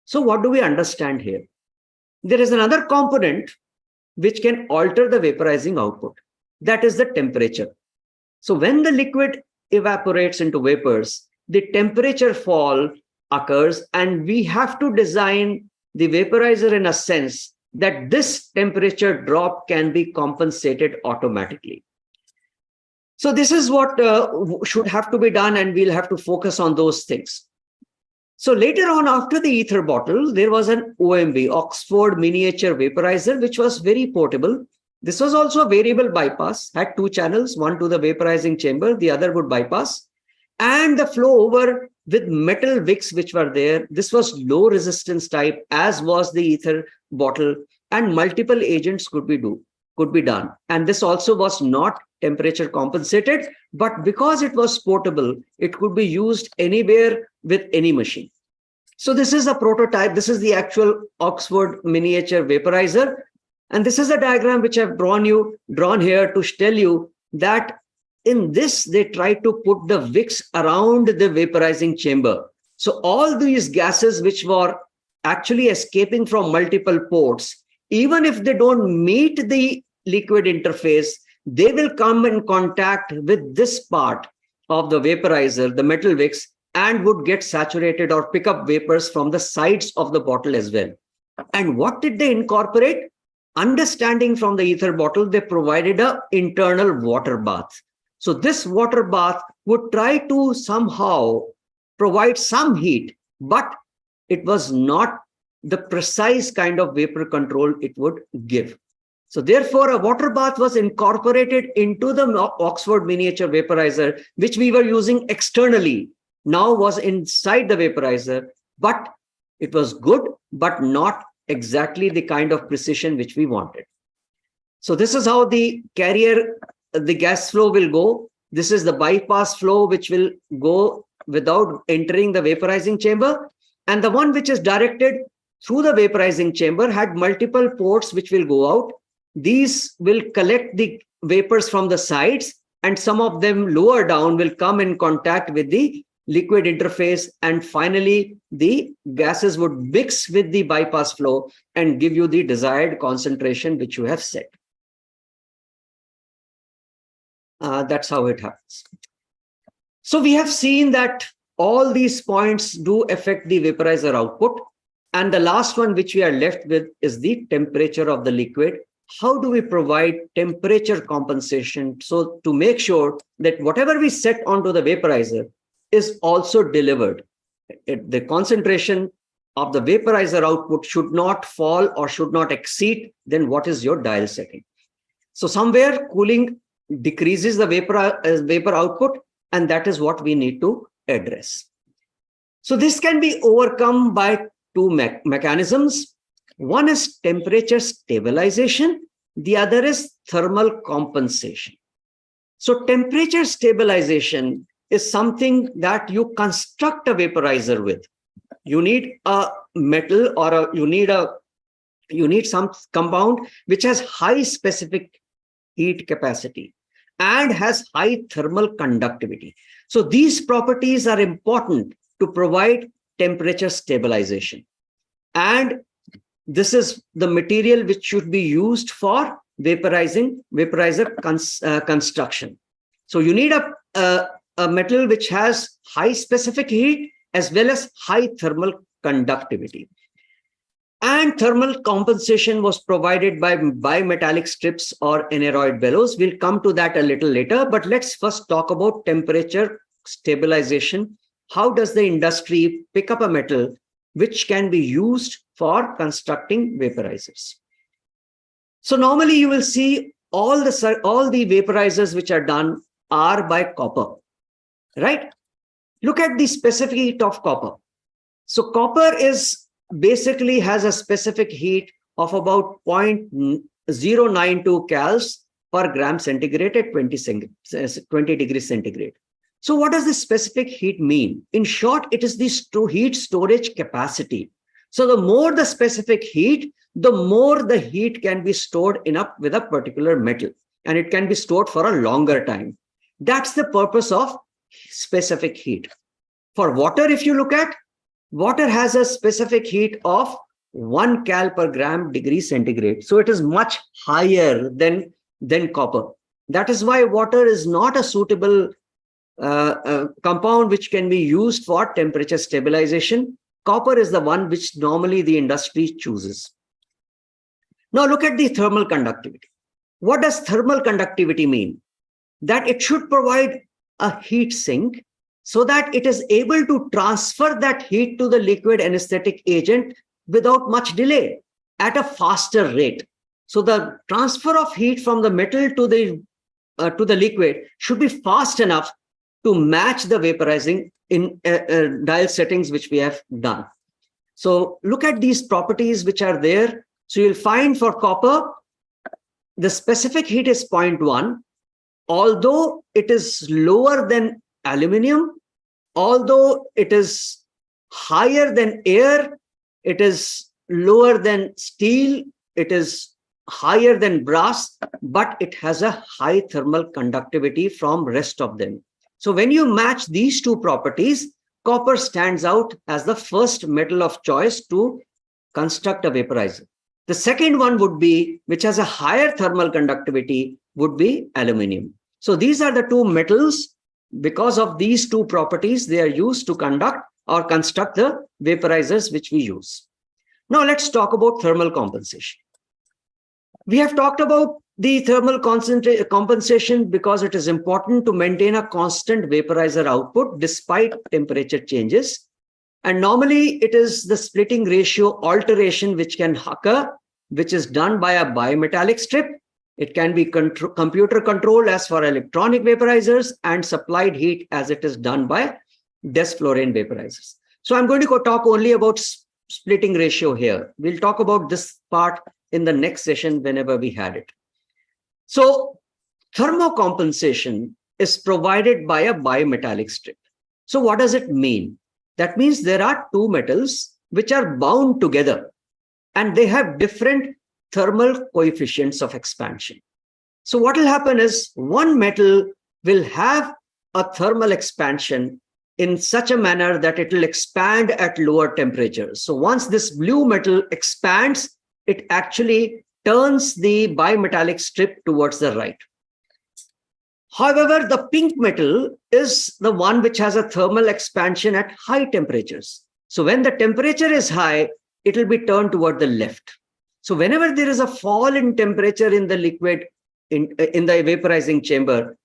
So what do we understand here? There is another component which can alter the vaporizing output. That is the temperature. So when the liquid evaporates into vapors, the temperature fall occurs, and we have to design the vaporizer in a sense that this temperature drop can be compensated automatically. So this is what should have to be done, and we'll have to focus on those things. So later on, after the ether bottle, there was an OMV, Oxford Miniature Vaporizer, which was very portable. This was also a variable bypass, had two channels, one to the vaporizing chamber, the other would bypass, and the flow over with metal wicks which were there. This was low resistance type, as was the ether bottle, and multiple agents could be done. And this also was not temperature compensated, but because it was portable, it could be used anywhere with any machine. So this is a prototype. This is the actual Oxford Miniature Vaporizer. And this is a diagram which I've drawn here to tell you that in this, they try to put the wicks around the vaporizing chamber. So all these gases which were actually escaping from multiple ports, even if they don't meet the liquid interface, they will come in contact with this part of the vaporizer, the metal wicks, and would get saturated or pick up vapors from the sides of the bottle as well. And what did they incorporate? Understanding from the ether bottle, they provided an internal water bath. So this water bath would try to somehow provide some heat, but it was not the precise kind of vapor control it would give. So therefore, a water bath was incorporated into the Oxford Miniature Vaporizer, which we were using externally, now was inside the vaporizer, but it was good, but not exactly the kind of precision which we wanted. So this is how the carrier, the gas flow will go. This is the bypass flow, which will go without entering the vaporizing chamber. And the one which is directed through the vaporizing chamber had multiple ports which will go out. These will collect the vapors from the sides, and some of them lower down will come in contact with the liquid interface. And finally, the gases would mix with the bypass flow and give you the desired concentration which you have set. That's how it happens. So we have seen that all these points do affect the vaporizer output. And the last one which we are left with is the temperature of the liquid. How do we provide temperature compensation? So to make sure that whatever we set onto the vaporizer is also delivered. The concentration of the vaporizer output should not fall or should not exceed then what is your dial setting. So somewhere cooling decreases the vapor output, and that is what we need to address. So this can be overcome by two mechanisms. One is temperature stabilization, the other is thermal compensation. So temperature stabilization is something that you construct a vaporizer with. You need a metal or you need some compound which has high specific heat capacity and has high thermal conductivity. So these properties are important to provide temperature stabilization. And this is the material which should be used for vaporizer construction. So you need a metal which has high specific heat as well as high thermal conductivity. And thermal compensation was provided by bimetallic strips or aneroid bellows. We'll come to that a little later, but let's first talk about temperature stabilization. How does the industry pick up a metal which can be used for constructing vaporizers? So normally you will see all the vaporizers which are done are by copper, right? Look at the specific heat of copper. So copper basically has a specific heat of about 0.092 cals per gram centigrade at 20 degrees centigrade. So what does this specific heat mean? In short, it is the heat storage capacity. So the more the specific heat, the more the heat can be stored with a particular metal, and it can be stored for a longer time. That's the purpose of specific heat. For water, if you look at, water has a specific heat of 1 cal per gram degree centigrade. So it is much higher than copper. That is why water is not a suitable compound which can be used for temperature stabilization. Copper is the one which normally the industry chooses. Now look at the thermal conductivity. What does thermal conductivity mean? That it should provide a heat sink so that it is able to transfer that heat to the liquid anesthetic agent without much delay at a faster rate. So the transfer of heat from the metal to the liquid should be fast enough to match the vaporizing in dial settings which we have done. So look at these properties which are there. So you'll find for copper, the specific heat is 0.1. Although it is lower than aluminum, although it is higher than air, it is lower than steel, it is higher than brass, but it has a high thermal conductivity from rest of them. So when you match these two properties, copper stands out as the first metal of choice to construct a vaporizer. The second one would be, which has a higher thermal conductivity, would be aluminum. So these are the two metals. Because of these two properties, they are used to conduct or construct the vaporizers which we use. Now let's talk about thermal compensation. We have talked about the thermal compensation because it is important to maintain a constant vaporizer output despite temperature changes. And normally it is the splitting ratio alteration which can occur, which is done by a bimetallic strip. It can be computer controlled as for electronic vaporizers and supplied heat as it is done by desflurane vaporizers. So I'm going to talk only about splitting ratio here. We'll talk about this part in the next session whenever we had it. So thermocompensation is provided by a bimetallic strip. So what does it mean? That means there are two metals which are bound together and they have different thermal coefficients of expansion. So what will happen is one metal will have a thermal expansion in such a manner that it will expand at lower temperatures. So once this blue metal expands, it actually turns the bimetallic strip towards the right. However, the pink metal is the one which has a thermal expansion at high temperatures. So when the temperature is high, it will be turned toward the left. So whenever there is a fall in temperature in the liquid, in the vaporizing chamber,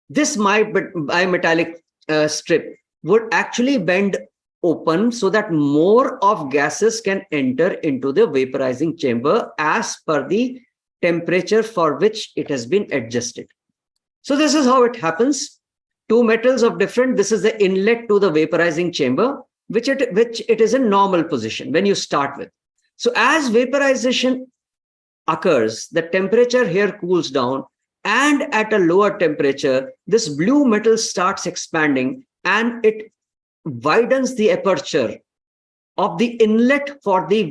this bimetallic strip would actually bend open so that more of gases can enter into the vaporizing chamber as per the temperature for which it has been adjusted. So this is how it happens. Two metals of different, this is the inlet to the vaporizing chamber, which it is in normal position when you start with. So as vaporization occurs, the temperature here cools down, and at a lower temperature, this blue metal starts expanding and it widens the aperture of the inlet for the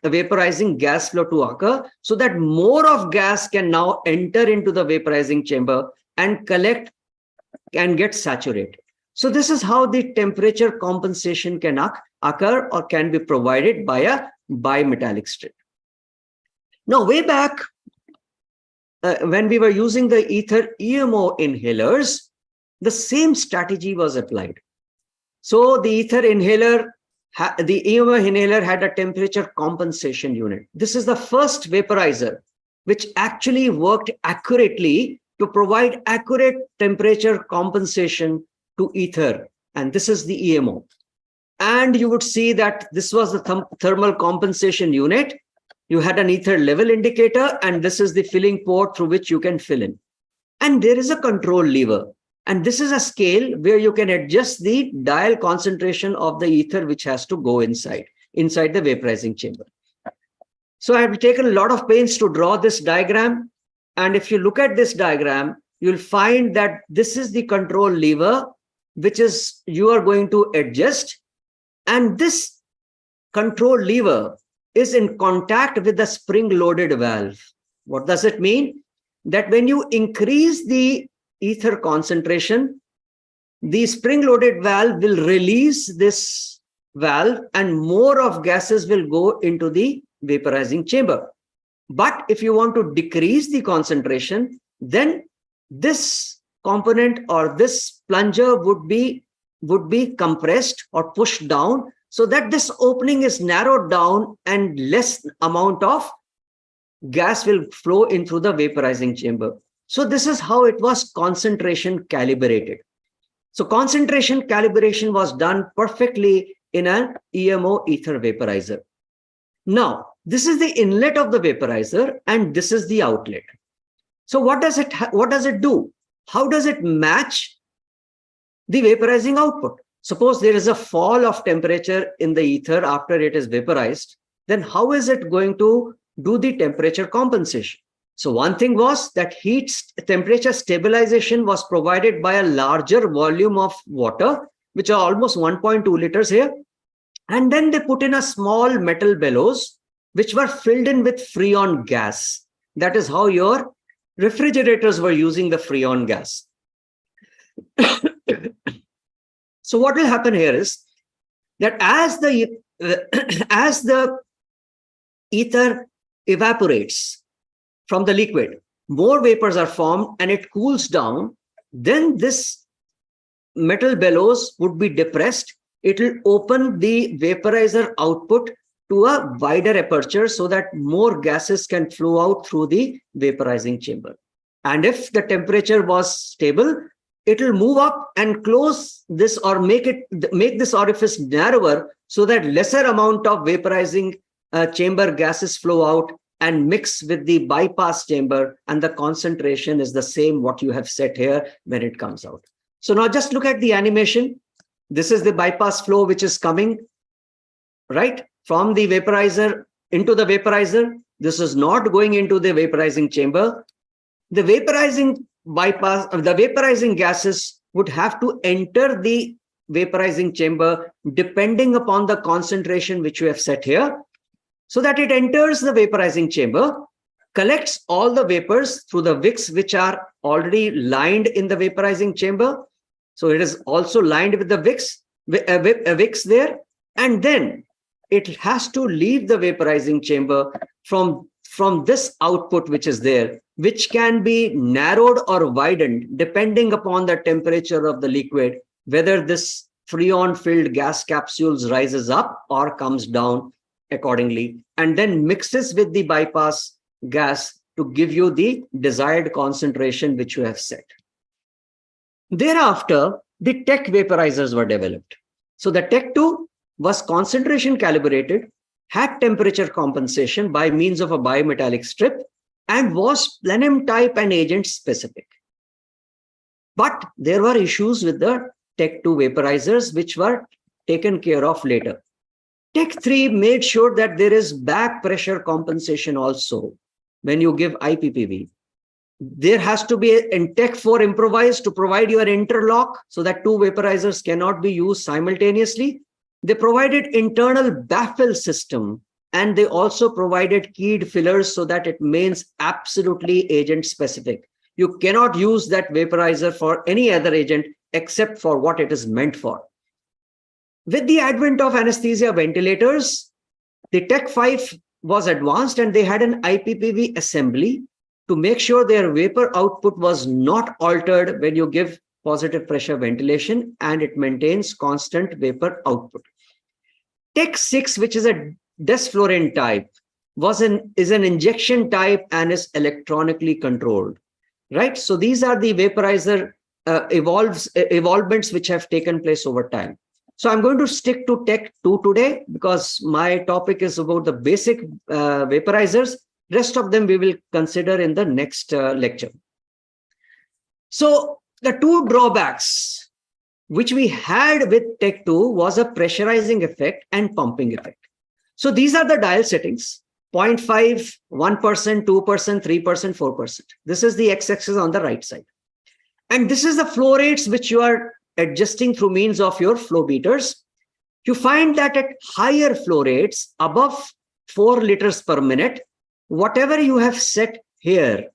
vaporizing gas flow to occur, so that more of gas can now enter into the vaporizing chamber and collect and get saturated. So this is how the temperature compensation can occur or can be provided by a bimetallic strip. Now, way back when we were using the ether EMO inhalers, the same strategy was applied. So the ether inhaler, the EMO inhaler had a temperature compensation unit. This is the first vaporizer which actually worked accurately to provide accurate temperature compensation to ether. And this is the EMO. And you would see that this was the thermal compensation unit. You had an ether level indicator, and this is the filling port through which you can fill in. And there is a control lever. And this is a scale where you can adjust the dial concentration of the ether which has to go inside the vaporizing chamber. So I have taken a lot of pains to draw this diagram. And if you look at this diagram, you'll find that this is the control lever, which is you are going to adjust. And this control lever is in contact with the spring-loaded valve. What does it mean? That when you increase the ether concentration, the spring-loaded valve will release this valve and more of gases will go into the vaporizing chamber. But if you want to decrease the concentration, then this component or this plunger would be compressed or pushed down so that this opening is narrowed down and less amount of gas will flow in through the vaporizing chamber. So this is how it was concentration calibrated. So concentration calibration was done perfectly in an EMO ether vaporizer. Now, this is the inlet of the vaporizer and this is the outlet. So what does it do? How does it match the vaporizing output? Suppose there is a fall of temperature in the ether after it is vaporized, then how is it going to do the temperature compensation? So one thing was that temperature stabilization was provided by a larger volume of water, which are almost 1.2 liters here. And then they put in a small metal bellows, which were filled in with freon gas. That is how your refrigerators were using the freon gas. So what will happen here is that as the ether evaporates from the liquid, more vapors are formed and it cools down. Then this metal bellows would be depressed. It will open the vaporizer output to a wider aperture so that more gases can flow out through the vaporizing chamber. And if the temperature was stable, it will move up and close this or make this orifice narrower so that lesser amount of vaporizing chamber gases flow out and mix with the bypass chamber, and the concentration is the same what you have set here when it comes out. So now just look at the animation. This is the bypass flow which is coming right from the vaporizer into the vaporizer. This is not going into the vaporizing chamber. The vaporizing gases would have to enter the vaporizing chamber depending upon the concentration which you have set here, so that it enters the vaporizing chamber, collects all the vapors through the wicks which are already lined in the vaporizing chamber. So it is also lined with the wicks there, and then it has to leave the vaporizing chamber from this output which is there, which can be narrowed or widened depending upon the temperature of the liquid, whether this freon-filled gas capsules rises up or comes down accordingly, and then mixes with the bypass gas to give you the desired concentration which you have set. Thereafter, the TEC vaporizers were developed. So the TEC 2 was concentration calibrated, had temperature compensation by means of a bimetallic strip, and was plenum type and agent specific. But there were issues with the TEC 2 vaporizers which were taken care of later. TEC 3 made sure that there is back pressure compensation also when you give IPPV. There has to be in TEC 4 improvised to provide your interlock so that two vaporizers cannot be used simultaneously. They provided internal baffle system, and they also provided keyed fillers so that it means absolutely agent specific. You cannot use that vaporizer for any other agent except for what it is meant for. With the advent of anesthesia ventilators, the TEC 5 was advanced and they had an IPPV assembly to make sure their vapor output was not altered when you give positive pressure ventilation, and it maintains constant vapor output. TEC 6, which is a desflurane type, is an injection type and is electronically controlled, right? So these are the vaporizer evolvements which have taken place over time. So I'm going to stick to Tech 2 today because my topic is about the basic vaporizers. Rest of them we will consider in the next lecture. So the two drawbacks which we had with Tech 2 was a pressurizing effect and pumping effect. So these are the dial settings: 0.5, 1%, 2%, 3%, 4%. This is the x-axis on the right side. And this is the flow rates which you are adjusting through means of your flow meters. You find that at higher flow rates, above 4 liters per minute, whatever you have set here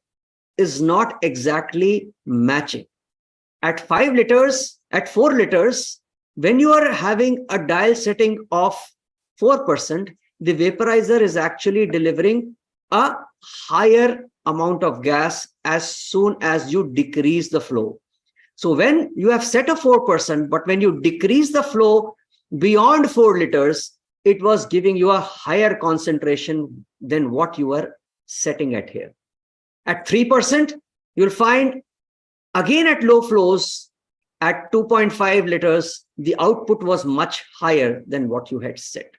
is not exactly matching. At 5 liters, at 4 liters, when you are having a dial setting of 4%, the vaporizer is actually delivering a higher amount of gas as soon as you decrease the flow. So when you have set a 4%, but when you decrease the flow beyond 4 liters, it was giving you a higher concentration than what you were setting at here. At 3%, you'll find again at low flows, at 2.5 liters, the output was much higher than what you had set.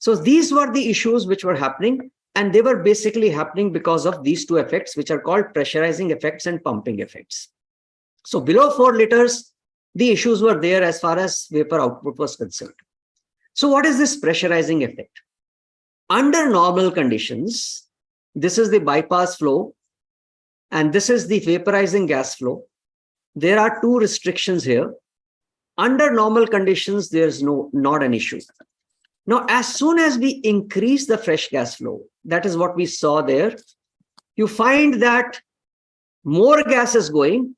So these were the issues which were happening, and they were basically happening because of these two effects, which are called pressurizing effects and pumping effects. So below 4 liters, the issues were there as far as vapor output was concerned. So what is this pressurizing effect? Under normal conditions, this is the bypass flow, and this is the vaporizing gas flow. There are two restrictions here. Under normal conditions, there's not an issue. Now, as soon as we increase the fresh gas flow, that is what we saw there, you find that more gas is going,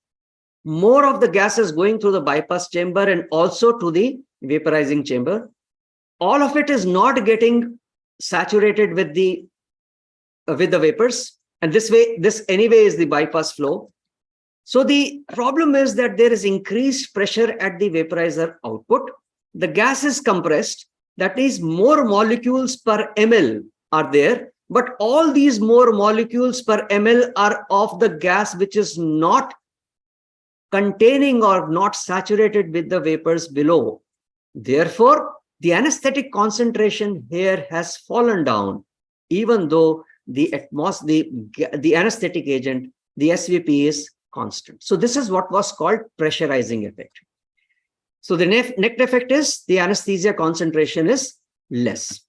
more of the gas is going through the bypass chamber and also to the vaporizing chamber. All of it is not getting saturated with the vapors. And this anyway is the bypass flow. So the problem is that there is increased pressure at the vaporizer output. The gas is compressed. That is, more molecules per ml are there. But all these more molecules per ml are of the gas which is not containing or not saturated with the vapors below. Therefore, the anesthetic concentration here has fallen down, even though the anesthetic agent, the SVP, is constant. So this is what was called pressurizing effect. So the net effect is the anesthesia concentration is less.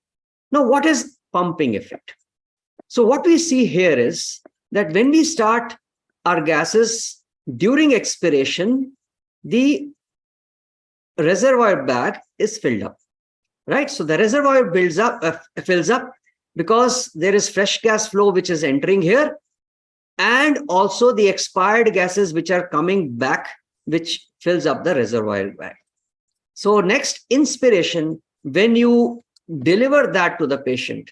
Now, what is pumping effect? So what we see here is that when we start our gases during expiration, the reservoir bag is filled up, right? So the reservoir fills up because there is fresh gas flow which is entering here, and also the expired gases which are coming back, which fills up the reservoir bag. So next, inspiration, when you deliver that to the patient,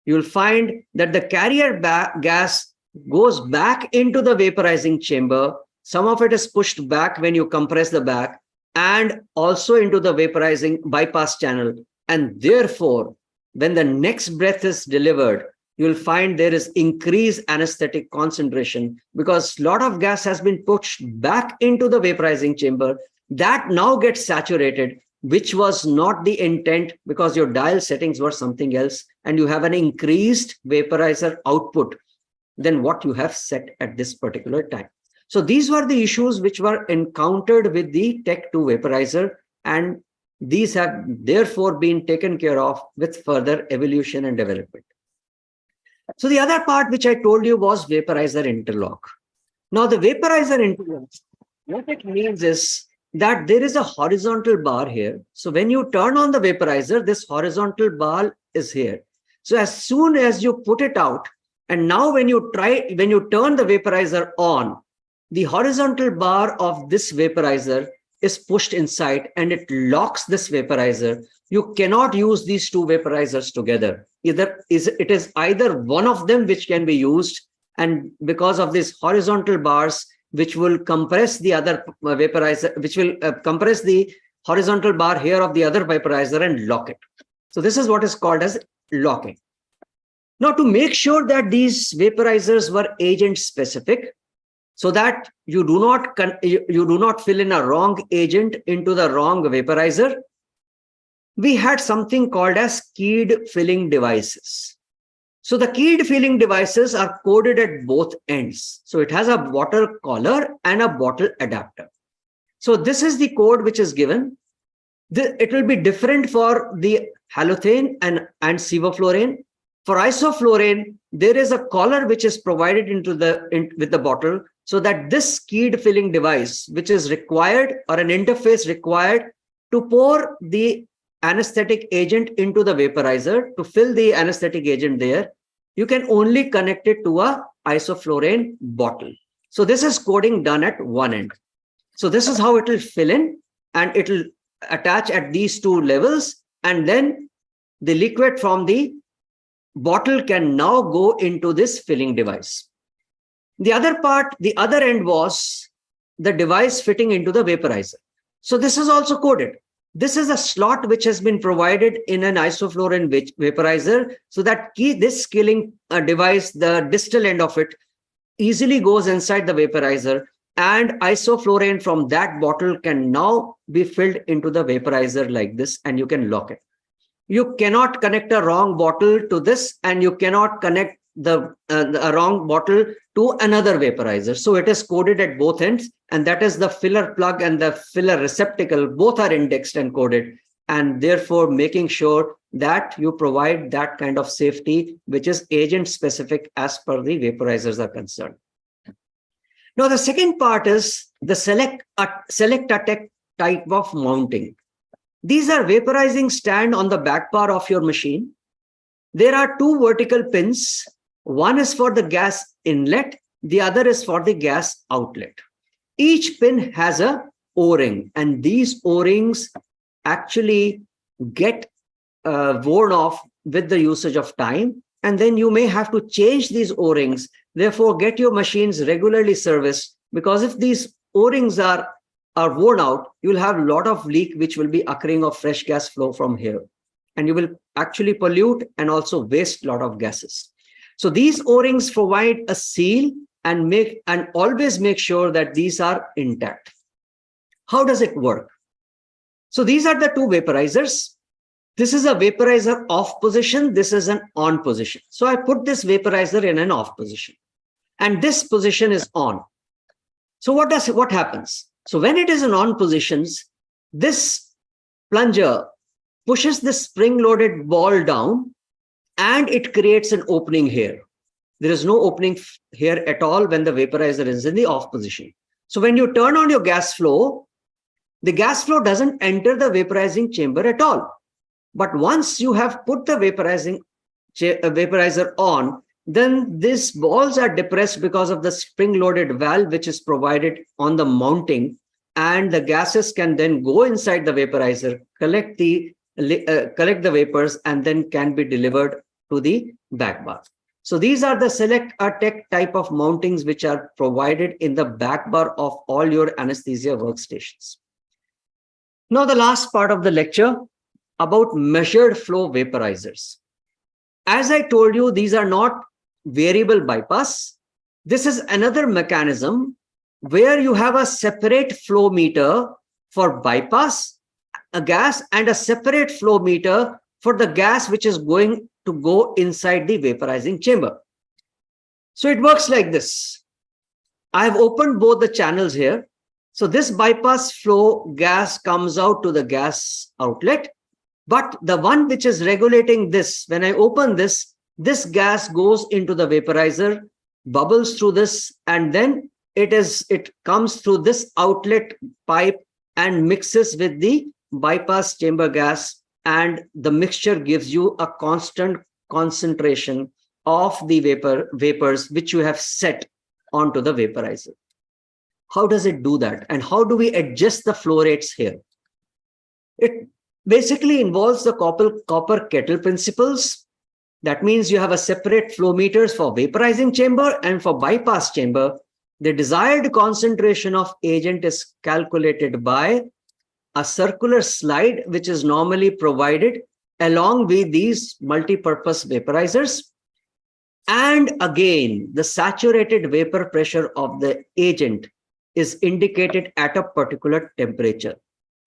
you'll find that the carrier gas goes back into the vaporizing chamber. Some of it is pushed back when you compress the bag, and also into the vaporizing bypass channel. And therefore, when the next breath is delivered, you'll find there is increased anesthetic concentration because a lot of gas has been pushed back into the vaporizing chamber. That now gets saturated, which was not the intent because your dial settings were something else, and you have an increased vaporizer output than what you have set at this particular time. So these were the issues which were encountered with the Tech 2 vaporizer, and these have therefore been taken care of with further evolution and development. So the other part which I told you was vaporizer interlock. Now the vaporizer interlock, what it means is that there is a horizontal bar here. So when you turn on the vaporizer, this horizontal bar is here. So as soon as you put it out, and now when you turn the vaporizer on, the horizontal bar of this vaporizer is pushed inside and it locks this vaporizer. You cannot use these two vaporizers together. It is either one of them which can be used, and because of these horizontal bars, which will compress the other vaporizer, which will compress the horizontal bar here of the other vaporizer and lock it. So this is what is called as locking. Now, to make sure that these vaporizers were agent specific, so that you do not fill in a wrong agent into the wrong vaporizer, we had something called as keyed filling devices. So the keyed filling devices are coded at both ends. So it has a bottle collar and a bottle adapter. So this is the code which is given. It will be different for the halothane and sevoflurane. For isoflurane, there is a collar which is provided with the bottle, so that this keyed filling device, which is required, or an interface required to pour the anesthetic agent into the vaporizer, to fill the anesthetic agent there, you can only connect it to a isoflurane bottle. So this is coding done at one end. So this is how it will fill in, and it will attach at these two levels, and then the liquid from the bottle can now go into this filling device. The other part, the other end, was the device fitting into the vaporizer. So this is also coded. This is a slot which has been provided in an isoflurane vaporizer, so that this killing device, the distal end of it, easily goes inside the vaporizer, and isoflurane from that bottle can now be filled into the vaporizer like this, and you can lock it. You cannot connect a wrong bottle to this, and you cannot connect the wrong bottle to another vaporizer. So it is coded at both ends, and that is the filler plug and the filler receptacle. Both are indexed and coded, and therefore making sure that you provide that kind of safety, which is agent specific as per the vaporizers are concerned. Now, the second part is the select attack type of mounting. These are vaporizing stand on the back bar of your machine. There are two vertical pins. One is for the gas inlet, the other is for the gas outlet. Each pin has a O-ring, and these O-rings actually get worn off with the usage of time, and then you may have to change these O-rings. Therefore, get your machines regularly serviced, because if these O-rings are worn out, you will have a lot of leak which will be occurring of fresh gas flow from here, and you will actually pollute and also waste a lot of gases. So these O-rings provide a seal and always make sure that these are intact. How does it work? So these are the two vaporizers. This is a vaporizer off position. This is an on position. So I put this vaporizer in an off position, and this position is on. So what happens? So when it is in on positions, this plunger pushes the spring-loaded ball down, and it creates an opening here. There is no opening here at all when the vaporizer is in the off position. So when you turn on your gas flow, the gas flow doesn't enter the vaporizing chamber at all. But once you have put the vaporizer on, then these balls are depressed because of the spring-loaded valve which is provided on the mounting, and the gases can then go inside the vaporizer, collect the vapors, and then can be delivered to the back bar. So these are the select attack type of mountings which are provided in the back bar of all your anesthesia workstations. Now the last part of the lecture about measured flow vaporizers. As I told you, these are not variable bypass. This is another mechanism where you have a separate flow meter for bypass a gas and a separate flow meter for the gas which is going to go inside the vaporizing chamber. So it works like this. I have opened both the channels here. So this bypass flow gas comes out to the gas outlet, but the one which is regulating this, when I open this, this gas goes into the vaporizer, bubbles through this, and then it comes through this outlet pipe and mixes with the bypass chamber gas, and the mixture gives you a constant concentration of the vapors which you have set onto the vaporizer. How does it do that? And how do we adjust the flow rates here? It basically involves the copper kettle principles. That means you have a separate flow meters for vaporizing chamber and for bypass chamber. The desired concentration of agent is calculated by a circular slide, which is normally provided along with these multi-purpose vaporizers. And again, the saturated vapor pressure of the agent is indicated at a particular temperature.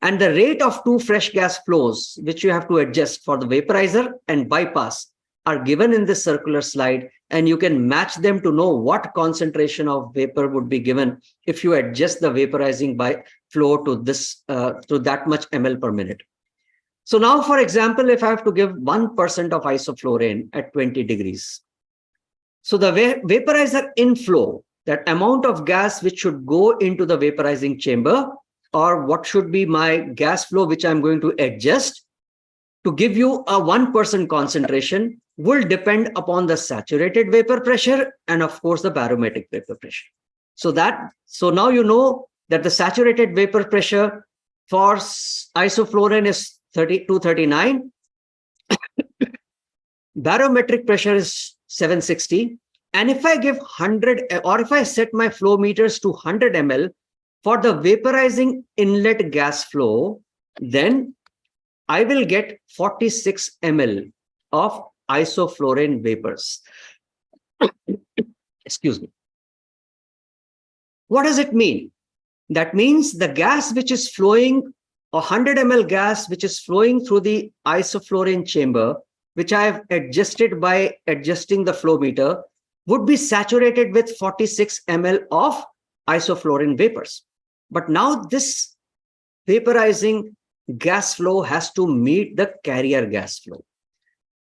And the rate of two fresh gas flows, which you have to adjust for the vaporizer and bypass, are given in this circular slide, and you can match them to know what concentration of vapor would be given if you adjust the vaporizing by flow to this to that much ml per minute. So now, for example, if I have to give 1% of isoflurane at 20 degrees, so the vaporizer inflow, that amount of gas which should go into the vaporizing chamber, or what should be my gas flow which I'm going to adjust to give you a 1% concentration, will depend upon the saturated vapor pressure and, of course, the barometric vapor pressure. So now you know that the saturated vapor pressure for isoflurane is 239. Barometric pressure is 760. And if I give 100, or if I set my flow meters to 100 ml for the vaporizing inlet gas flow, then I will get 46 ml of isoflurane vapors. Excuse me. What does it mean? That means the gas which is flowing, 100 ml gas which is flowing through the isoflurane chamber, which I have adjusted by adjusting the flow meter, would be saturated with 46 ml of isoflurane vapors. But now this vaporizing gas flow has to meet the carrier gas flow.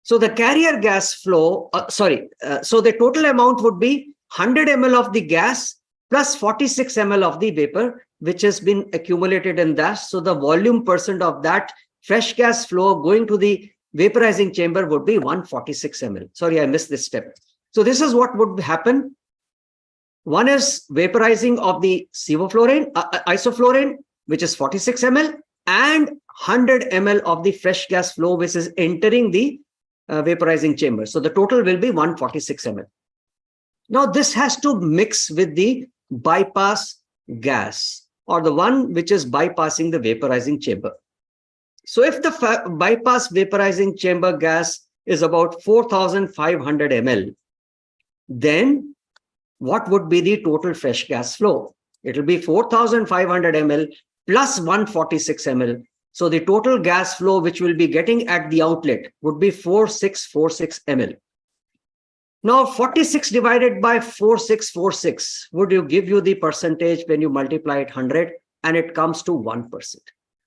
So the carrier gas flow, so the total amount would be 100 ml of the gas plus 46 ml of the vapor, which has been accumulated in that. So the volume percent of that fresh gas flow going to the vaporizing chamber would be 146 ml. Sorry, I missed this step. So this is what would happen. One is vaporizing of the isoflurane, which is 46 ml, and 100 ml of the fresh gas flow, which is entering the vaporizing chamber. So the total will be 146 ml. Now this has to mix with the bypass gas, or the one which is bypassing the vaporizing chamber. So if the bypass vaporizing chamber gas is about 4,500 ml, then what would be the total fresh gas flow? It will be 4,500 ml plus 146 ml. So the total gas flow which we'll be getting at the outlet would be 4646 ml. Now 46 divided by 4646 would give you the percentage when you multiply it 100, and it comes to 1%.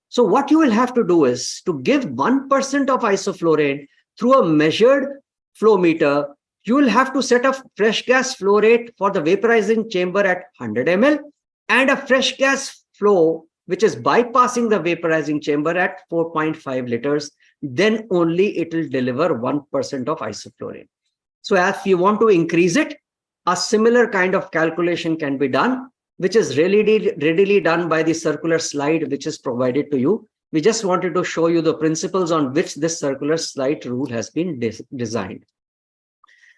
So what you will have to do is to give 1% of isoflurane through a measured flow meter. You will have to set a fresh gas flow rate for the vaporizing chamber at 100 ml and a fresh gas flow which is bypassing the vaporizing chamber at 4.5 liters. Then only it will deliver 1% of isoflurane. So if you want to increase it, a similar kind of calculation can be done, which is readily done by the circular slide which is provided to you. We just wanted to show you the principles on which this circular slide rule has been designed.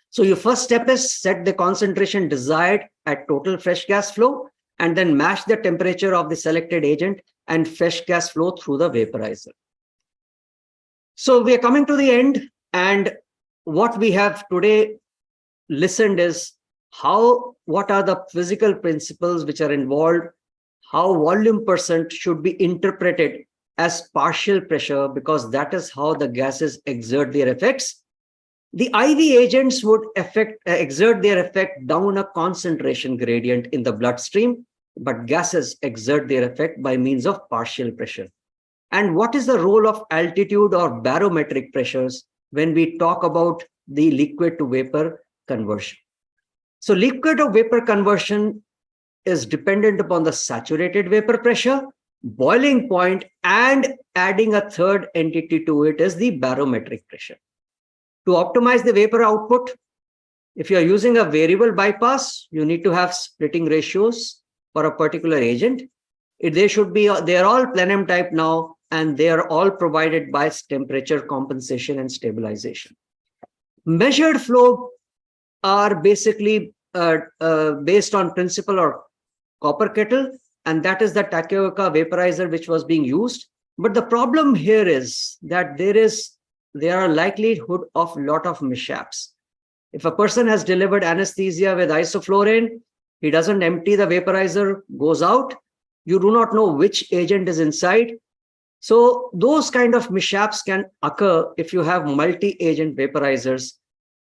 So your first step is set the concentration desired at total fresh gas flow, and then match the temperature of the selected agent and fresh gas flow through the vaporizer. So we are coming to the end, and what we have today listened is what are the physical principles which are involved, how volume percent should be interpreted as partial pressure, because that is how the gases exert their effects. The IV agents would exert their effect down a concentration gradient in the bloodstream, but gases exert their effect by means of partial pressure. And what is the role of altitude or barometric pressures when we talk about the liquid to vapor conversion? So liquid to vapor conversion is dependent upon the saturated vapor pressure, boiling point, and adding a third entity to it is the barometric pressure. To optimize the vapor output, if you are using a variable bypass, you need to have splitting ratios for a particular agent. They are all plenum type now, and they are all provided by temperature compensation and stabilization. Measured flow are basically based on principle or copper kettle, and that is the Takioka vaporizer which was being used. But the problem here is that there are likelihood of a lot of mishaps. If a person has delivered anesthesia with isoflurane, he doesn't empty the vaporizer, goes out. You do not know which agent is inside. So those kind of mishaps can occur if you have multi-agent vaporizers.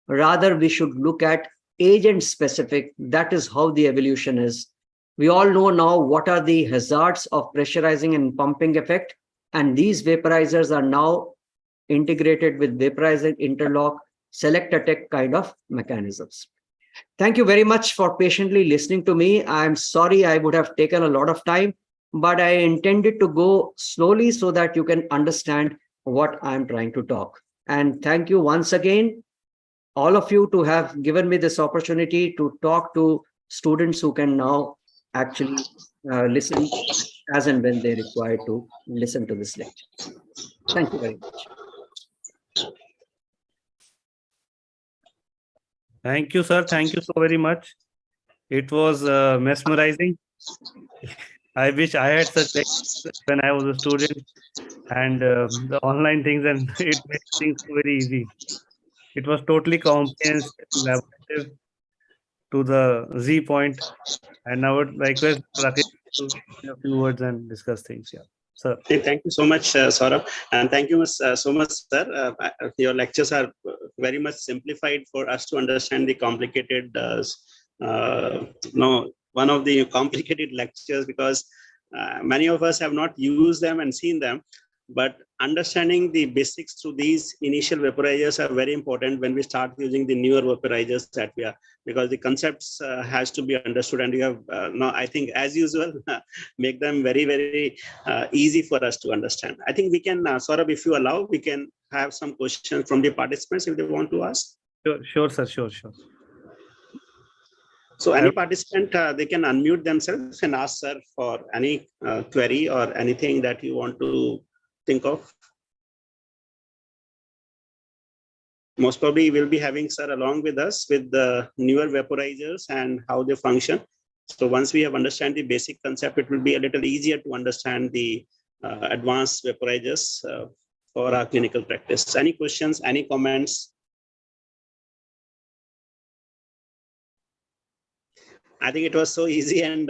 Rather, we should look at agent specific. That is how the evolution is. We all know now what are the hazards of pressurizing and pumping effect. And these vaporizers are now integrated with vaporizing interlock, select attack kind of mechanisms. Thank you very much for patiently listening to me. I'm sorry I would have taken a lot of time, but I intended to go slowly so that you can understand what I'm trying to talk. And thank you once again, all of you, to have given me this opportunity to talk to students who can now actually listen as and when they require to listen to this lecture. Thank you very much. Thank you, sir. Thank you so very much. It was mesmerizing. I wish I had such lectures when I was a student, and the online things, and it made things very easy. It was totally comprehensive, collaborative to the Z point. And now I would request Rakesh to say a few words and discuss things. Yeah, sir. Thank you so much, Saurabh, and thank you so much, sir. Your lectures are very much simplified for us to understand the complicated, one of the complicated lectures, because many of us have not used them and seen them. But understanding the basics through these initial vaporizers are very important when we start using the newer vaporizers that we are, because the concepts has to be understood, and you have now, I think, as usual, make them very, very easy for us to understand. I think we can, Saurabh, if you allow, we can have some questions from the participants if they want to ask. Sure, sir. Sure. So any participant, they can unmute themselves and ask sir for any query or anything that you want to think of. Most probably we'll be having sir along with us with the newer vaporizers and how they function. So once we have understand the basic concept, it will be a little easier to understand the advanced vaporizers for our clinical practice. Any questions, any comments? I think it was so easy and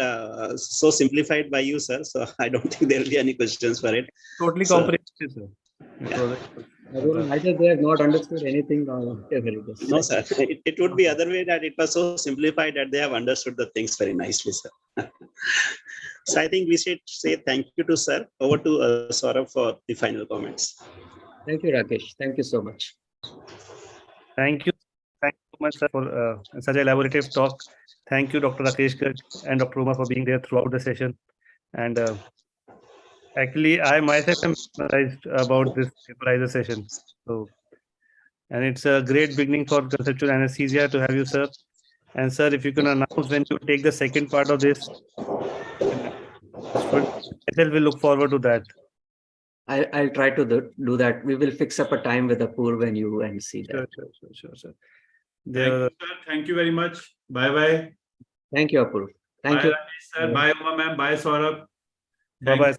so simplified by you, sir. So I don't think there will be any questions for it. Totally comprehensive, sir. Either they have not understood anything or whatever it is. No, sir. It would be other way, that it was so simplified that they have understood the things very nicely, sir. So I think we should say thank you to sir. Over to Saurabh for the final comments. Thank you, Rakesh. Thank you so much. Thank you. Thank you so much, sir, for such a elaborative talk. Thank you, Dr. Rakesh Garg and Dr. Uma, for being there throughout the session. And actually, I myself am mesmerized about this vaporizer session. So, and it's a great beginning for conceptual anesthesia to have you, sir. And sir, if you can announce when you take the second part of this, myself will look forward to that. I'll try to do that. We will fix up a time with Apoor when you and see that. Sure, sir. Thank you very much. Bye. Thank you, Apoor. Thank you. Sir. Bye, Uma ma'am. Bye, Saurabh. Bye.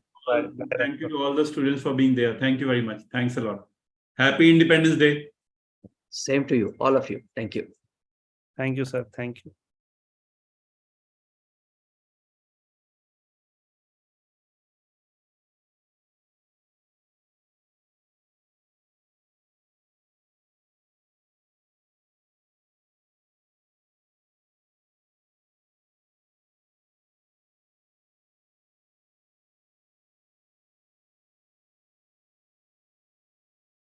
Thank you to all the students for being there. Thank you very much. Thanks a lot. Happy Independence Day. Same to you, all of you. Thank you. Thank you, sir. Thank you.